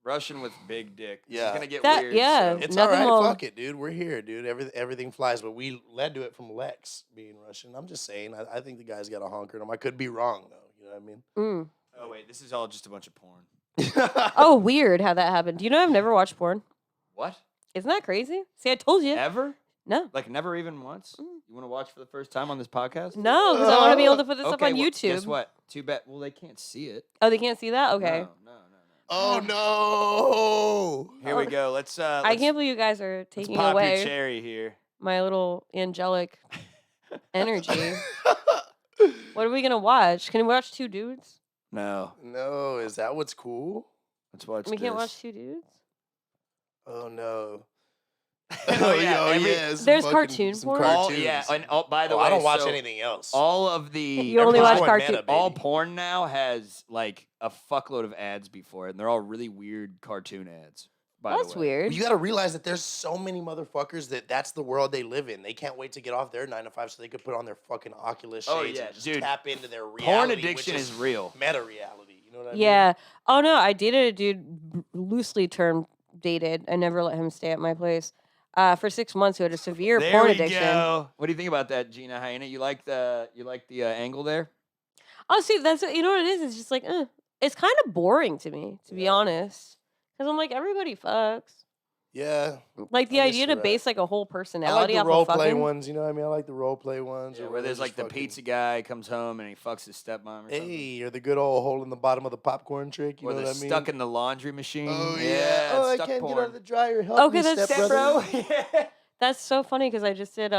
Russian with big dick. This Yeah. is gonna get That- weird. yeah. so- It's Nothing all right. will- Fuck it, dude. We're here, dude. Everything flies, but we led to it from Lex being Russian. I'm just saying. I think the guy's got a honker in him. I could be wrong though. You know what I mean? Mm. Oh wait, this is all just a bunch of porn. Oh, weird how that happened. Do you know I've never watched porn? What? Isn't that crazy? See, I told you. Ever? No. Like never even once? Mm. You want to watch for the first time on this podcast? No, because I want to be able to put this up Okay, on well, YouTube. Guess what? Too bad. Well, they can't see it. Oh, they can't see that? Okay. No. Oh no! Here we go. Let's. I can't believe you guys are let's taking pop away your cherry here. my little angelic energy. What are we going to watch? Can we watch two dudes? No. No, is that what's cool? Let's watch. We can't this. watch two dudes? Oh no! Oh, yeah, every- yes. There's fucking- cartoon some porn? All, cartoons. yeah, and by the way, I don't watch so anything else. All of the You only Everybody's watch going cartoon. meta, all baby. porn now has like a fuckload of ads before it, and they're all really weird cartoon ads. By That's the way. weird. You got to realize that there's so many motherfuckers that's the world they live in. They can't wait to get off their 9 to 5 so they could put on their fucking Oculus shades Oh, yeah, and just dude. tap into their reality. Porn which addiction is real. Meta reality. You know what I mean? Yeah. Oh, no. I dated a dude, loosely termed dated. I never let him stay at my place for 6 months who had a severe There porn we addiction. go. What do you think about that, Gina Hyena? You like the angle there? Oh, see, that's you know what it is? It's just like, it's kind of boring to me, to be honest. Because I'm like, everybody fucks. Yeah. Like the I guess idea to you're right. base like a whole I like personality the off role of play fucking. ones. You know what I mean? I like the role play ones. Yeah, or where there's just like the fucking, pizza guy comes home and he fucks his stepmom or something. Hey, or the good old hole in the bottom of the popcorn trick. You Or know the what I mean? stuck in the laundry machine. Oh yeah. Oh, I stuck can't porn. get out of the dryer. Help Okay, me, that's step Bro, yeah. That's so funny because I just did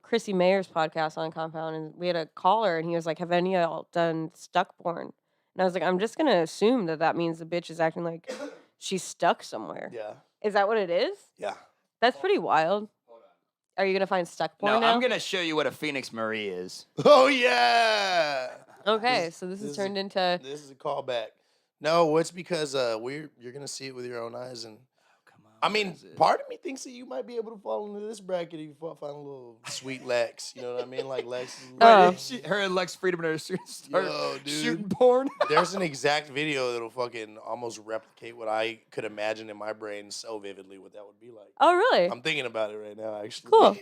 Chrissy Mayer's podcast on Compound and we had a caller and he was like, "Have any of y'all done stuck porn?" And I was like, "I'm just gonna assume that means the bitch is acting like she's stuck somewhere." Yeah. Is that what it is? Yeah. That's pretty wild. Are you gonna find stuck porn No, now? I'm gonna show you what a Phoenix Marie is. Oh yeah. Okay, This- so this this is is- turned into. This is a callback. No, it's because you're gonna see it with your own eyes, and Come on. I mean, part of me thinks that you might be able to fall into this bracket if you find a little sweet Lex. You know what I mean? Like Lex. Is Oh. Her and Lex Friedman are start Yo, dude. shooting porn. There's an exact video that'll fucking almost replicate what I could imagine in my brain so vividly what that would be like. Oh, really? I'm thinking about it right now, actually. Cool.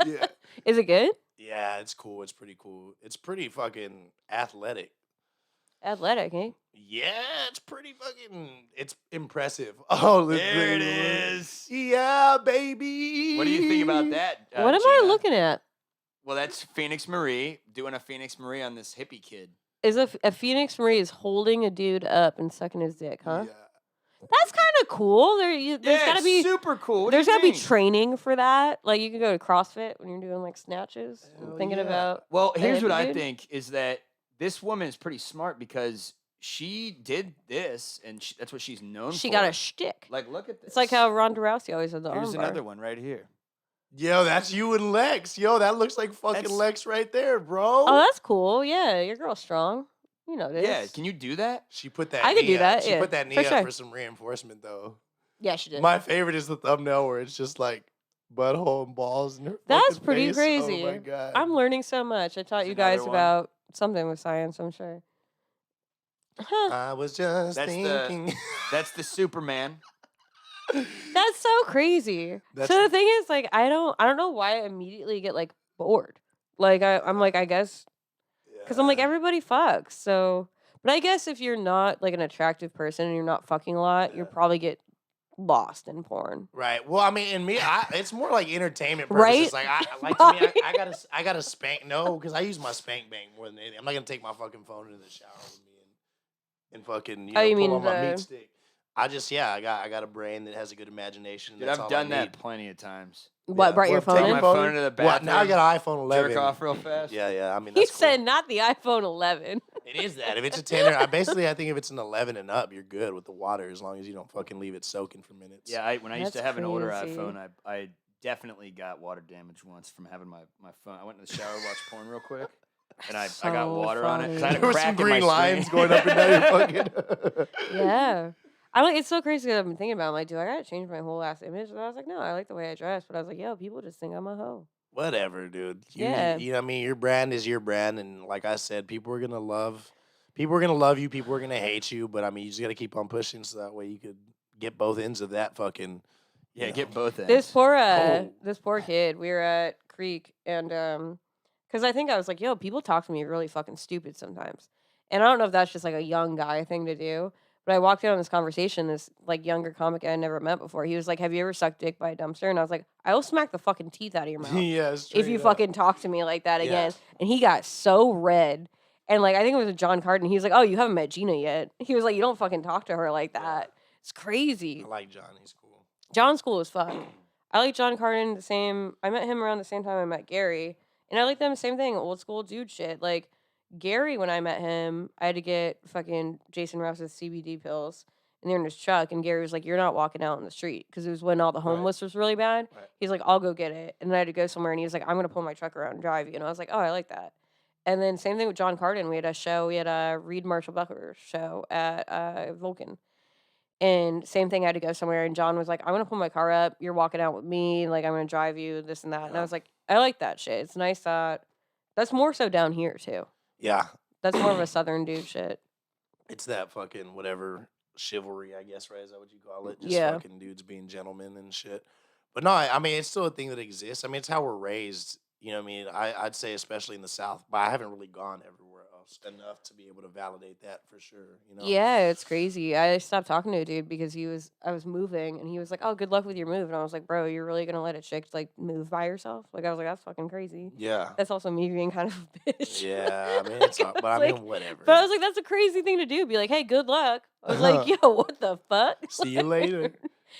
Yeah. Is it good? Yeah, it's cool. It's pretty cool. It's pretty fucking athletic. Athletic, eh? Yeah, it's pretty fucking. It's impressive. Oh, this There it thing, is. Yeah, baby. What do you think about that? What am I Gina? looking at? Well, that's Phoenix Marie doing a Phoenix Marie on this hippie kid. Is a Phoenix Marie is holding a dude up and sucking his dick, huh? Yeah. That's kind of cool. There's Yeah, gotta it's be super cool. What do there's you gotta be mean? training for that. Like you can go to CrossFit when you're doing like snatches. I'm Hell thinking yeah. about Well, here's what hippie I dude? think is that this woman is pretty smart because she did this, and that's what she's known she for. got a shtick. Like, look at this. It's like how Ronda Rousey always had the Here's armbar. another one right here. Yo, that's you and Lex. Yo, that looks like fucking That's- Lex right there, bro. Oh, that's cool. Yeah, your girl's strong. You know this. Yeah, can you do that? She put that. I could knee do that, Up. She yeah, put that knee for up sure. for some reinforcement, though. Yeah, she did. My favorite is the thumbnail where it's just like butthole and balls in her. That's fucking pretty face. crazy. Oh my god. I'm learning so much. I taught There's you guys another one. about something with science, I'm sure. Huh. I was just That's the- thinking. That's the Superman. That's so crazy. That's- So the thing is, like, I don't know why I immediately get like bored. Like I'm like, I guess because I'm like everybody fucks. So, but I guess if you're not like an attractive person and you're not fucking a lot, you'll Yeah. probably get lost in porn. Right. Well, I mean, and me, it's more like entertainment Right? purposes. Like, to me, I gotta spank. No, because I use my spank bank more than anything. I'm not gonna take my fucking phone into the shower with me and fucking Oh, you pull mean on my the- meat stick. I got a brain that has a good imagination. Dude, That's I've all done I that need. plenty of times. What, Yeah. brought your What, phone take Take in? my phone into the What? Now I bathroom. got an iPhone 11. Jerk off real fast. Yeah. I mean, He that's cool. said not the iPhone 11. It is that. If it's a 10, I think if it's an 11 and up, you're good with the water as long as you don't fucking leave it soaking for minutes. Yeah, when I used to That's have an older crazy. iPhone, I definitely got water damage once from having my phone. I went in the shower, watched porn real quick, and I got So water on it. 'Cause I funny. had a There were crack some in my green lines screen. going up and down your fucking. Yeah. It's so crazy that I've been thinking about it. I'm like, do I gotta change my whole ass image? And I was like, no, I like the way I dress. But I was like, yo, people just think I'm a hoe. Whatever, dude. Yeah. You know what I mean? Your brand is your brand. And like I said, people are going to love you. People are going to hate you. But I mean, you just got to keep on pushing so that way you could get both ends of that fucking. Yeah, you get know. both ends. This poor kid. We were at Creek and because I think I was like, yo, people talk to me really fucking stupid sometimes. And I don't know if that's just like a young guy thing to do. But I walked in on this conversation, this like younger comic I had never met before. He was like, have you ever sucked dick by a dumpster? And I was like, I will smack the fucking teeth out of your mouth Yeah, if you fucking talk to me like that Yeah. again. And he got so red. And like I think it was with John Carden. He was like, oh, you haven't met Gina yet. He was like, you don't fucking talk to her like that. It's crazy. I like John. He's cool. John's cool as fuck. I like John Carden the same. I met him around the same time I met Gary. And I like them, same thing, old school dude shit. Like Gary, when I met him, I had to get fucking Jason Rouse's CBD pills. And they're in his truck. And Gary was like, you're not walking out in the street. Because it was when all the homeless was really bad. Right. He's like, I'll go get it. And then I had to go somewhere. And he was like, I'm going to pull my truck around and drive you. And I was like, oh, I like that. And then same thing with John Carden. We had a show. We had a Reed Marshall Becker show at Vulcan. And same thing, I had to go somewhere. And John was like, I'm going to pull my car up. You're walking out with me. Like, I'm going to drive you, this and that. And I Yeah. was like, I like that shit. It's nice that that's more so down here, too. Yeah. That's more of a southern dude shit. It's that fucking whatever chivalry, I guess, right? Is that what you call it? Just Yeah. fucking dudes being gentlemen and shit. But no, I mean, it's still a thing that exists. I mean, it's how we're raised. You know what I mean? I'd say especially in the South, but I haven't really gone everywhere else enough to be able to validate that for sure. You know? Yeah, it's crazy. I stopped talking to a dude because I was moving and he was like, oh, good luck with your move. And I was like, bro, you're really going to let a chick like move by herself? Like, I was like, that's fucking crazy. Yeah. That's also me being kind of a bitch. Yeah, I mean, it's not, but I Like, mean, whatever. But I was like, that's a crazy thing to do. Be like, hey, good luck. I was like, yo, what the fuck? See you later.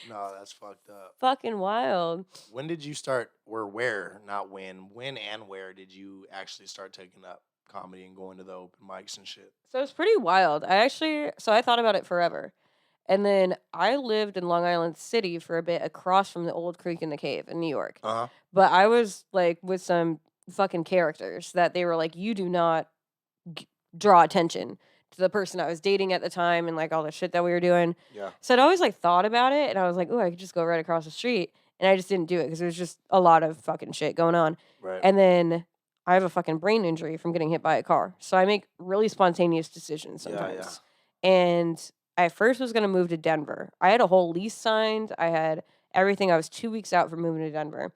No, that's fucked up. Fucking wild. When did you start, or where, not when and where did you actually start taking up comedy and going to the open mics and shit? So it's pretty wild. I thought about it forever. And then I lived in Long Island City for a bit across from the old Creek in the Cave in New York. Uh-huh. But I was like with some fucking characters that they were like, you do not draw attention to the person I was dating at the time and like all the shit that we were doing. Yeah. So I'd always like thought about it and I was like, oh, I could just go right across the street. And I just didn't do it because there was just a lot of fucking shit going on. Right. And then I have a fucking brain injury from getting hit by a car. So I make really spontaneous decisions sometimes. And I first was going to move to Denver. I had a whole lease signed. I had everything. I was 2 weeks out from moving to Denver.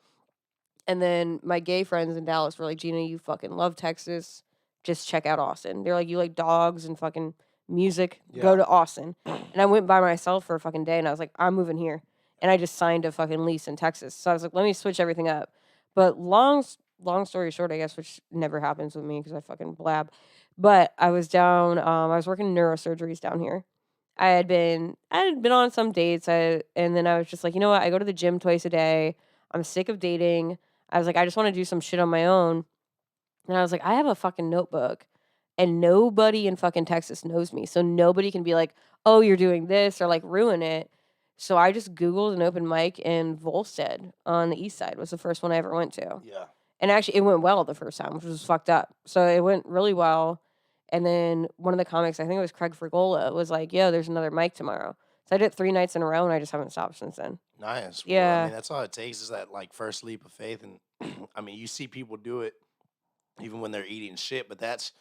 And then my gay friends in Dallas were like, Gina, you fucking love Texas. Just check out Austin. They're like, you like dogs and fucking music. Go Yeah. to Austin. And I went by myself for a fucking day and I was like, I'm moving here. And I just signed a fucking lease in Texas. So I was like, let me switch everything up. But long story short, I guess, which never happens with me because I fucking blab. But I was down, I was working neurosurgeries down here. I had been on some dates, and then I was just like, you know what? I go to the gym twice a day. I'm sick of dating. I was like, I just want to do some shit on my own. And I was like, I have a fucking notebook, and nobody in fucking Texas knows me. So nobody can be like, oh, you're doing this, or like ruin it. So I just Googled an open mic in Volstead on the east side was the first one I ever went to. Yeah. And actually, it went well the first time, which was fucked up. So it went really well. And then one of the comics, I think it was Craig Fergola, was like, yo, there's another mic tomorrow. So I did it 3 nights in a row, and I just haven't stopped since then. Nice. Well, Yeah. I mean, that's all it takes is that like first leap of faith. And I mean, you see people do it even when they're eating shit, but that's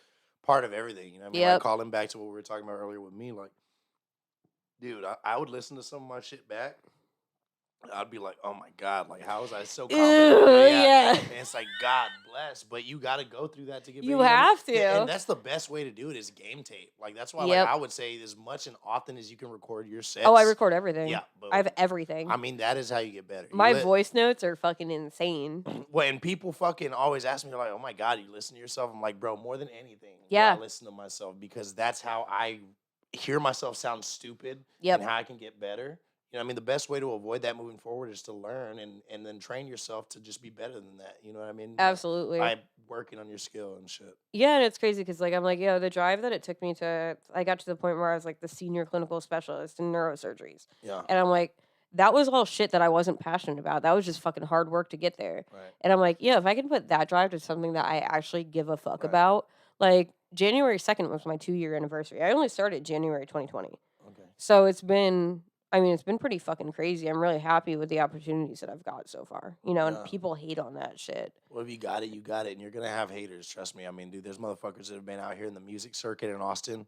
part of everything. You know what I mean? Like Yep. calling back to what we were talking about earlier with me, like, dude, I would listen to some of my shit back. I'd be like, oh my God, like, how was I so confident? Ew, yeah. And it's like, God bless, but you got to go through that to get You better. know what I mean? have to. Yeah, and that's the best way to do it is game tape. Like, that's why Yep. like, I would say as much and often as you can record your sets. Oh, I record everything. Yeah. But, I have everything. I mean, that is how you get better. You My let- voice notes are fucking insane. Well, and people fucking always ask me, they're like, oh my God, you listen to yourself? I'm like, bro, more than anything, Yeah. I listen to myself because that's how I hear myself sound stupid Yep. and how I can get better. You know, I mean, the best way to avoid that moving forward is to learn and then train yourself to just be better than that. You know what I mean? Absolutely. By working on your skill and shit. Yeah, and it's crazy because like I'm like, yo, the drive that it took me to, I got to the point where I was like the senior clinical specialist in neurosurgeries, Yeah. and I'm like, that was all shit that I wasn't passionate about. That was just fucking hard work to get there. Right. And I'm like, yeah, if I can put that drive to something that I actually give a fuck Right. about, like January 2nd was my 2-year anniversary. I only started January 2020, Okay. so it's been. I mean, it's been pretty fucking crazy. I'm really happy with the opportunities that I've got so far. You know, and Yeah. people hate on that shit. Well, if you got it, you got it. And you're going to have haters. Trust me. I mean, dude, there's motherfuckers that have been out here in the music circuit in Austin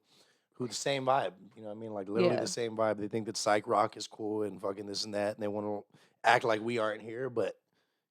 who the same vibe. You know what I mean? Like, literally Yeah. the same vibe. They think that psych rock is cool and fucking this and that. And they want to act like we aren't here. But,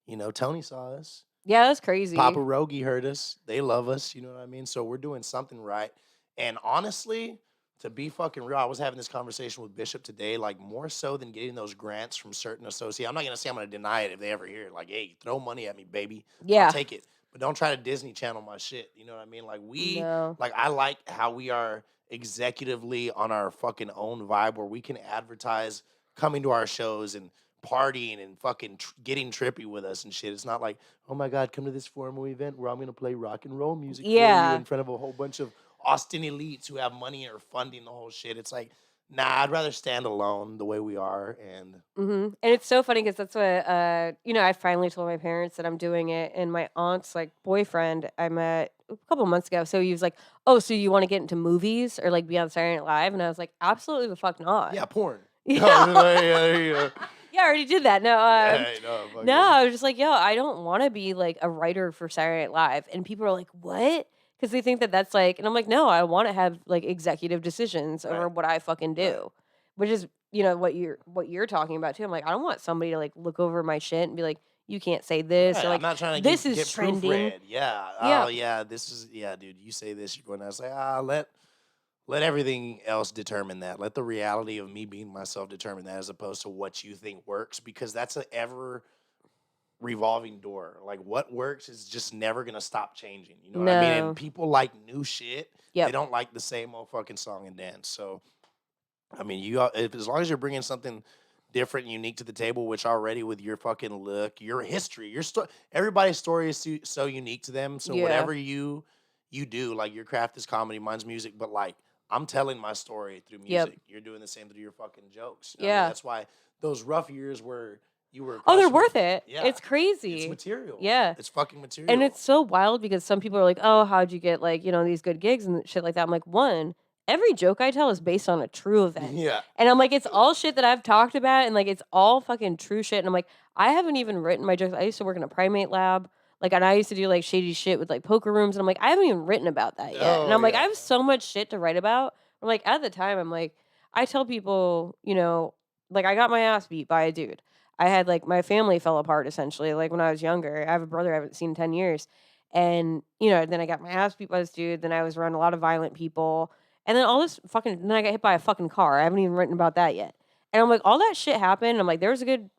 you know, Tony saw us. Yeah, that's crazy. Papa Rogie heard us. They love us. You know what I mean? So we're doing something right. And honestly, to be fucking real, I was having this conversation with Bishop today, like more so than getting those grants from certain associates. I'm not gonna say I'm gonna deny it if they ever hear it. Like, hey, throw money at me, baby. Yeah. I'll take it. But don't try to Disney Channel my shit. You know what I mean? Like No. like I like how we are executively on our fucking own vibe where we can advertise coming to our shows and partying and fucking getting trippy with us and shit. It's not like, oh my God, come to this formal event where I'm gonna play rock and roll music for you Yeah. in front of a whole bunch of Austin elites who have money and are funding the whole shit. It's like, nah, I'd rather stand alone the way we are. And And it's so funny because that's what you know. I finally told my parents that I'm doing it, and my aunt's like boyfriend I met a couple months ago. So he was like, "Oh, so you want to get into movies or like be on Saturday Night Live?" And I was like, "Absolutely the fuck not." yeah, porn. Yeah. Yeah, I already did that. No, fucking- no, I was just like, yo, I don't want to be like a writer for Saturday Night Live, and people are like, what? Because they think that that's like, and I'm like, no, I want to have like executive decisions over Right. what I fucking do, Right. which is you know what you're talking about too. I'm like, I don't want somebody to like look over my shit and be like, you can't say this Right, or like I'm not trying to this get, is get trending. proofread. Yeah. Yeah. Oh, yeah. This is, yeah, dude. You say this, you're going to say, let everything else determine that. Let the reality of me being myself determine that as opposed to what you think works because that's an ever revolving door. Like what works is just never going to stop changing. You know what I mean? No. And people like new shit. Yep. They don't like the same old fucking song and dance. So, I mean, as long as you're bringing something different and unique to the table, which already with your fucking look, your history, your story, everybody's story is so unique to them. So Yeah. whatever you do, like your craft is comedy, mine's music, but like I'm telling my story through music. Yep. You're doing the same through your fucking jokes. You know what I Yeah. mean? That's why those rough years where you were Oh, they're crushing worth it. Yeah. It's crazy. It's material. Yeah. It's fucking material. And it's so wild because some people are like, oh, how'd you get like, you know, these good gigs and shit like that? I'm like, one, every joke I tell is based on a true event. Yeah. And I'm like, it's all shit that I've talked about and like it's all fucking true shit. And I'm like, I haven't even written my jokes. I used to work in a primate lab. Like, and I used to do like shady shit with like poker rooms. And I'm like, I haven't even written about that yet. And Oh, I'm like, yeah. I have so much shit to write about. I'm like, at the time, I'm like, I tell people, you know, like I got my ass beat by a dude. I had like my family fell apart essentially. Like when I was younger, I have a brother I haven't seen in 10 years. And, you know, then I got my ass beat by this dude. Then I was around a lot of violent people. And then all this fucking, then I got hit by a fucking car. I haven't even written about that yet. And I'm like, all that shit happened. I'm like, there was a good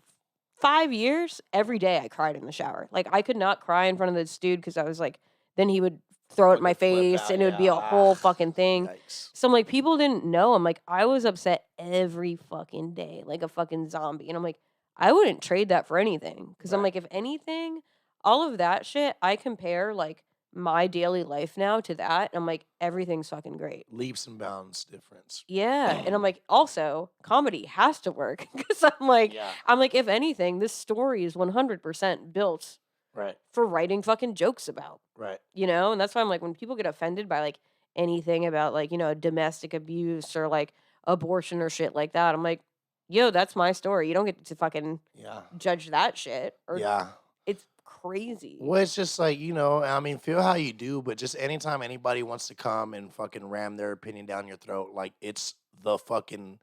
5 years. Every day I cried in the shower. Like I could not cry in front of this dude because I was like, then he would throw it in my Fucking flip face out, and it would be yeah. a whole fucking thing. Yikes. So I'm like, people didn't know. I'm like, I was upset every fucking day, like a fucking zombie. And I'm like, I wouldn't trade that for anything. Because I'm Right. like, if anything, all of that shit, I compare like my daily life now to that. And I'm like, everything's fucking great. Leaps and bounds difference. Yeah. And I'm like, also, comedy has to work. Because I'm like, Yeah. if anything, this story is 100% built Right. for writing fucking jokes about, Right. you know? And that's why I'm like, when people get offended by like anything about like, you know, domestic abuse or like abortion or shit like that, I'm like, yo, that's my story. You don't get to fucking Yeah. judge that shit. Or Yeah. it's crazy. Well, it's just like, you know, I mean, feel how you do, but just anytime anybody wants to come and fucking ram their opinion down your throat, like it's the fucking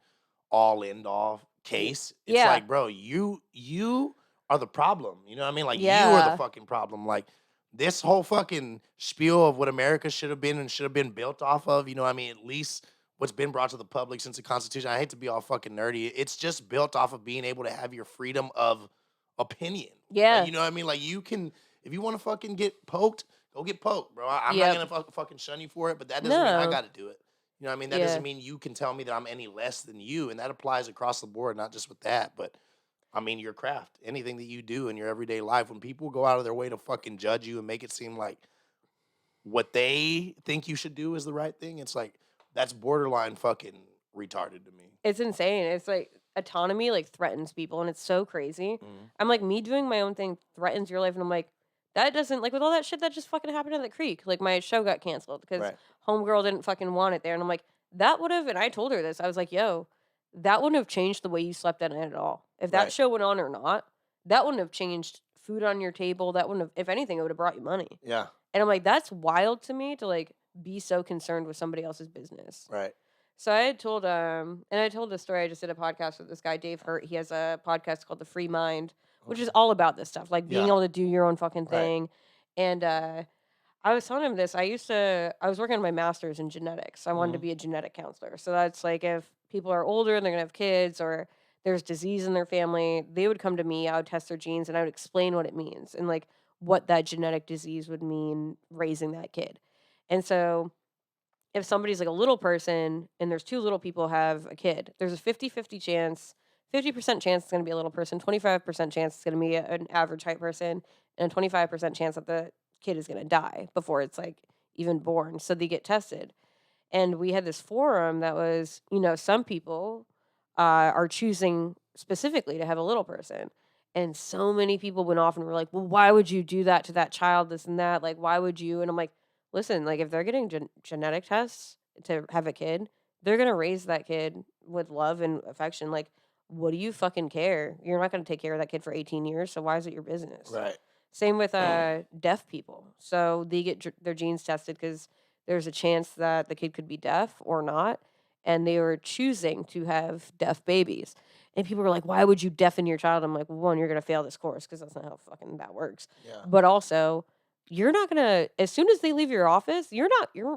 all end all case. It's Yeah. like, bro, you are the problem. You know what I mean? Like you are Yeah. the fucking problem. Like this whole fucking spiel of what America should have been and should have been built off of, you know what I mean? At least what's been brought to the public since the Constitution. I hate to be all fucking nerdy. It's just built off of being able to have your freedom of opinion. Yeah. Like, you know what I mean? Like you can, if you want to fucking get poked, go get poked, bro. I'm Yep. not gonna fucking shun you for it, but that doesn't mean I No. got to do it. You know what I mean? That Yeah. doesn't mean you can tell me that I'm any less than you. And that applies across the board, not just with that, but I mean, your craft, anything that you do in your everyday life. When people go out of their way to fucking judge you and make it seem like what they think you should do is the right thing, it's like, that's borderline fucking retarded to me. It's insane. It's like autonomy like threatens people, and it's so crazy. Mhm. I'm like, me doing my own thing threatens your life, and I'm like, that doesn't like with all that shit that just fucking happened at the creek. Like my show got canceled because Right. homegirl didn't fucking want it there, and I'm like, that would have. And I told her this. I was like, yo, that wouldn't have changed the way you slept at night at all. If that Right. show went on or not, that wouldn't have changed food on your table. That wouldn't have. If anything, it would have brought you money. Yeah. And I'm like, that's wild to me to like be so concerned with somebody else's business. Right. So I had told and I told this story. I just did a podcast with this guy, Dave Hurt. He has a podcast called The Free Mind, which is all about this stuff, like being Yeah. able to do your own fucking Right. thing. And I was telling him this. I was working on my master's in genetics. I wanted to Mhm. be a genetic counselor. So that's like if people are older and they're gonna have kids or there's disease in their family, they would come to me. I would test their genes and I would explain what it means and like what that genetic disease would mean raising that kid. And so if somebody's like a little person and there's two little people have a kid, there's a 50-50 chance, 50% chance it's going to be a little person, 25% chance it's going to be an average height person, and a 25% chance that the kid is going to die before it's like even born. So they get tested. And we had this forum that was, some people are choosing specifically to have a little person. And so many people went off and were like, well, why would you do that to that child, this and that? Like, why would you? And I'm like, listen, like, if they're getting genetic tests to have a kid, they're going to raise that kid with love and affection. Like, what do you fucking care? You're not going to take care of that kid for 18 years. So why is it your business? Right. Same with deaf people. So they get their genes tested because there's a chance that the kid could be deaf or not. And they were choosing to have deaf babies. And people were like, why would you deafen your child? I'm like, well, one, you're going to fail this course because that's not how fucking that works. Yeah. But also, you're not going to, as soon as they leave your office, you're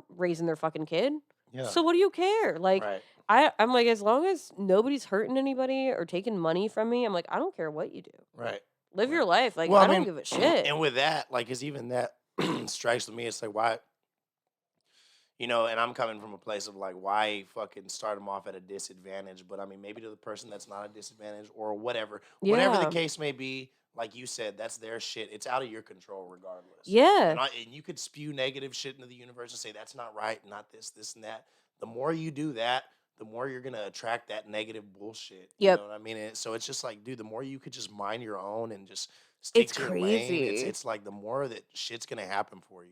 raising their fucking kid. Yeah. So what do you care? Like, Right. I'm like, as long as nobody's hurting anybody or taking money from me, I'm like, I don't care what you do. Right. Live your life. Like, Well, I I don't mean, give a shit. And with that, like, is even that strikes with me. It's like, why, and I'm coming from a place of like, why fucking start them off at a disadvantage? But I mean, maybe to the person that's not a disadvantage or whatever Yeah. the case may be, like you said, that's their shit. It's out of your control regardless. Yeah. And you could spew negative shit into the universe and say, that's not right, not this, this, and that. The more you do that, the more you're going to attract that negative bullshit. Yep. You know what I mean? So it's just like, dude, the more you could just mind your own and just stick It's to your lane, crazy. it's like the more that shit's going to happen for you,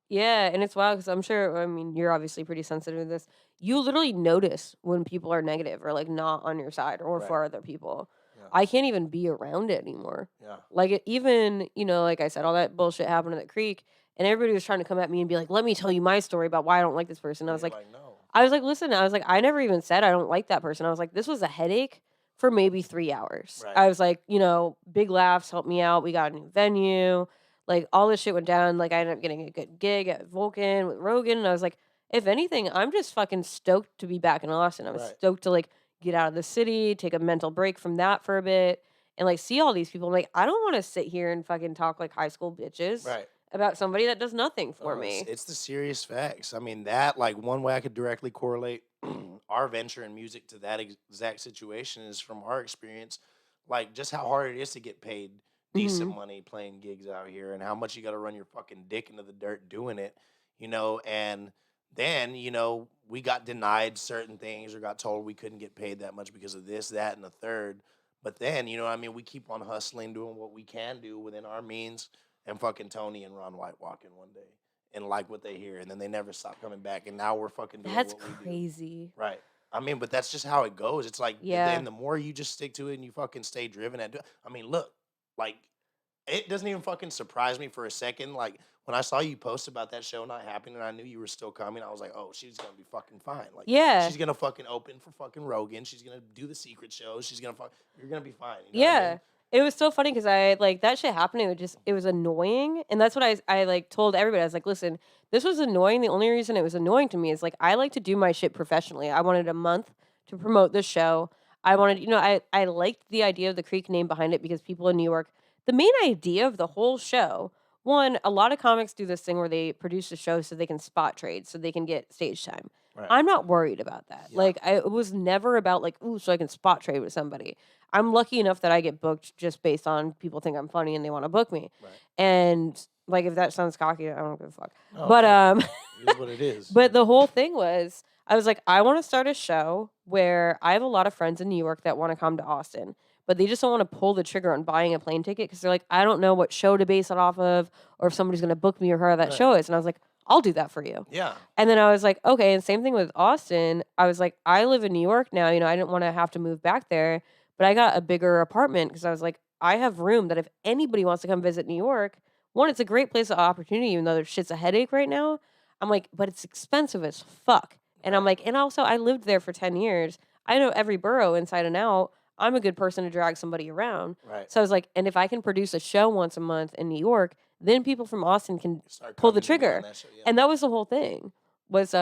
Yeah, and it's wild because I'm sure, I mean, you're obviously pretty sensitive to this. You literally notice when people are negative or like not on your side or Right. for other people. Yeah. I can't even be around it anymore. Yeah. Like, even, like I said, all that bullshit happened at the creek, and everybody was trying to come at me and be like, let me tell you my story about why I don't like this person. I was You're like, no. listen, I never even said I don't like that person. I was like, this was a headache for maybe 3 hours. Right. I was like, big laughs helped me out. We got a new venue. Like, all this shit went down. Like, I ended up getting a good gig at Vulcan with Rogan. And I was like, if anything, I'm just fucking stoked to be back in Austin. I was Right. stoked to, like, get out of the city, take a mental break from that for a bit, and, like, see all these people. I'm like, I don't want to sit here and fucking talk like high school bitches Right. about somebody that does nothing for No, me. It's the serious facts. I mean, that, like, one way I could directly correlate our venture in music to that exact situation is from our experience, like, just how hard it is to get paid decent money playing gigs out here and how much you got to run your fucking dick into the dirt doing it, and then, we got denied certain things or got told we couldn't get paid that much because of this, that, and the third. But then, we keep on hustling, doing what we can do within our means, and fucking Tony and Ron White walk in one day and like what they hear, and then they never stop coming back, and now we're fucking doing That's what we do. crazy. Right. I mean, but that's just how it goes. It's like, Yeah. then the more you just stick to it and you fucking stay driven at look, like, it doesn't even fucking surprise me for a second. Like, when I saw you post about that show not happening and I knew you were still coming, I was like, oh, she's going to be fucking fine. Like, Yeah. she's going to fucking open for fucking Rogan. She's going to do the secret shows. You're going to be fine. You know what I mean? It was so funny because I like that shit happening. It was annoying, and that's what I like told everybody. I was like, listen, this was annoying. The only reason it was annoying to me is like I like to do my shit professionally. I wanted a month to promote this show. I wanted, I liked the idea of the Creek name behind it because people in New York. The main idea of the whole show. One, a lot of comics do this thing where they produce a show so they can spot trade, so they can get stage time. Right. I'm not worried about that. Yeah. Like, it was never about like, ooh, so I can spot trade with somebody. I'm lucky enough that I get booked just based on people think I'm funny and they want to book me. Right. And like, if that sounds cocky, I don't give a fuck. No, But it is what it is. but the whole thing was, I was like, I want to start a show where I have a lot of friends in New York that want to come to Austin, but they just don't want to pull the trigger on buying a plane ticket because they're like, I don't know what show to base it off of, or if somebody's going to book me or who that Right. show is. And I was like, I'll do that for you. Yeah. And then I was like, okay. And same thing with Austin. I was like, I live in New York now. You know, I didn't want to have to move back there, but I got a bigger apartment because I was like, I have room that if anybody wants to come visit New York, one, it's a great place of opportunity, even though there's shit's a headache right now. I'm like, but it's expensive as fuck. And I'm like, and also I lived there for 10 years. I know every borough inside and out. I'm a good person to drag somebody around. Right. So I was like, and if I can produce a show once a month in New York, then people from Austin can Start pull the coming to me on trigger. that show, yeah. And that was the whole thing. Was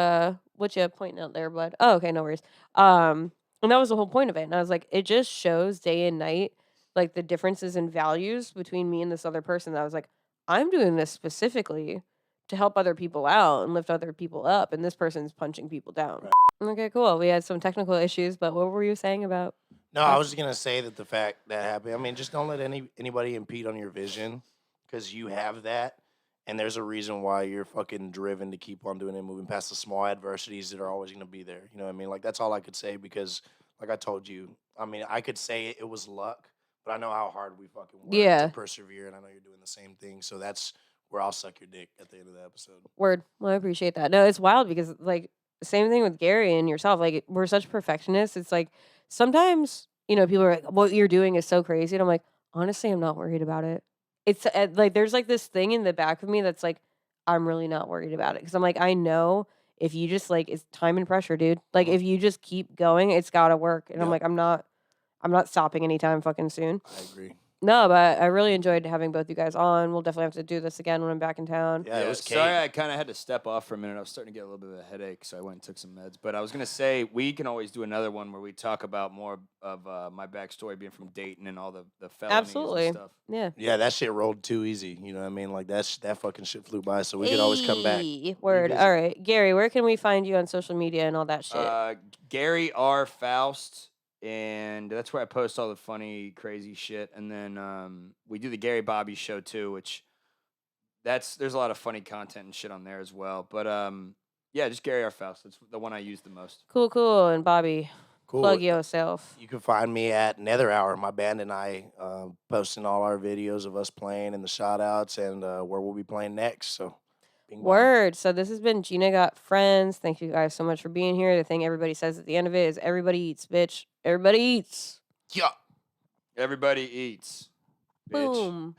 what you pointing out there, bud? Oh, okay, no worries. And that was the whole point of it. And I was like, it just shows day and night like the differences in values between me and this other person. That I was like, I'm doing this specifically to help other people out and lift other people up, and this person's punching people down. Right. Okay, cool. We had some technical issues, but what were you saying about? No, I was just gonna say that the fact that happened. I mean, just don't let anybody impede on your vision, because you have that, and there's a reason why you're fucking driven to keep on doing it, moving past the small adversities that are always gonna be there. You know what I mean? Like that's all I could say because, like I told you, I mean, I could say it was luck, but I know how hard we fucking work Yeah. to persevere, and I know you're doing the same thing. So that's where I'll suck your dick at the end of the episode. Word. Well, I appreciate that. No, it's wild because like same thing with Gary and yourself. Like we're such perfectionists. It's like sometimes people are like, "What you're doing is so crazy," and I'm like, honestly, I'm not worried about it. It's like there's like this thing in the back of me that's like, I'm really not worried about it because I'm like, I know if you just like it's time and pressure, dude. Like Mhm. if you just keep going, it's gotta work. And I'm Yep. like, I'm not stopping anytime fucking soon. I agree. No, but I really enjoyed having both you guys on. We'll definitely have to do this again when I'm back in town. Yeah, it was Kate. Sorry, I kind of had to step off for a minute. I was starting to get a little bit of a headache, so I went and took some meds. But I was gonna say we can always do another one where we talk about more of my backstory, being from Dayton and all the felonies Absolutely. and stuff. Yeah. Yeah, that shit rolled too easy. You know what I mean? Like that fucking shit flew by. So we could always come back. Hey, word. Revisit. All right. Gary, where can we find you on social media and all that shit? Gary R. Faust, and that's where I post all the funny, crazy shit. And then we do the Gary Bobby show too, which there's a lot of funny content and shit on there as well. But yeah, just Gary R. Faust. That's the one I use the most. Cool. And Bobby, Cool. plug yourself. You can find me at Nether Hour. My band and I posting all our videos of us playing and the shout outs and where we'll be playing next. So, bing bong. Word. So this has been Gina Got Friends. Thank you guys so much for being here. The thing everybody says at the end of it is everybody eats, bitch. Everybody eats. Yeah. Everybody eats. Bitch. Boom.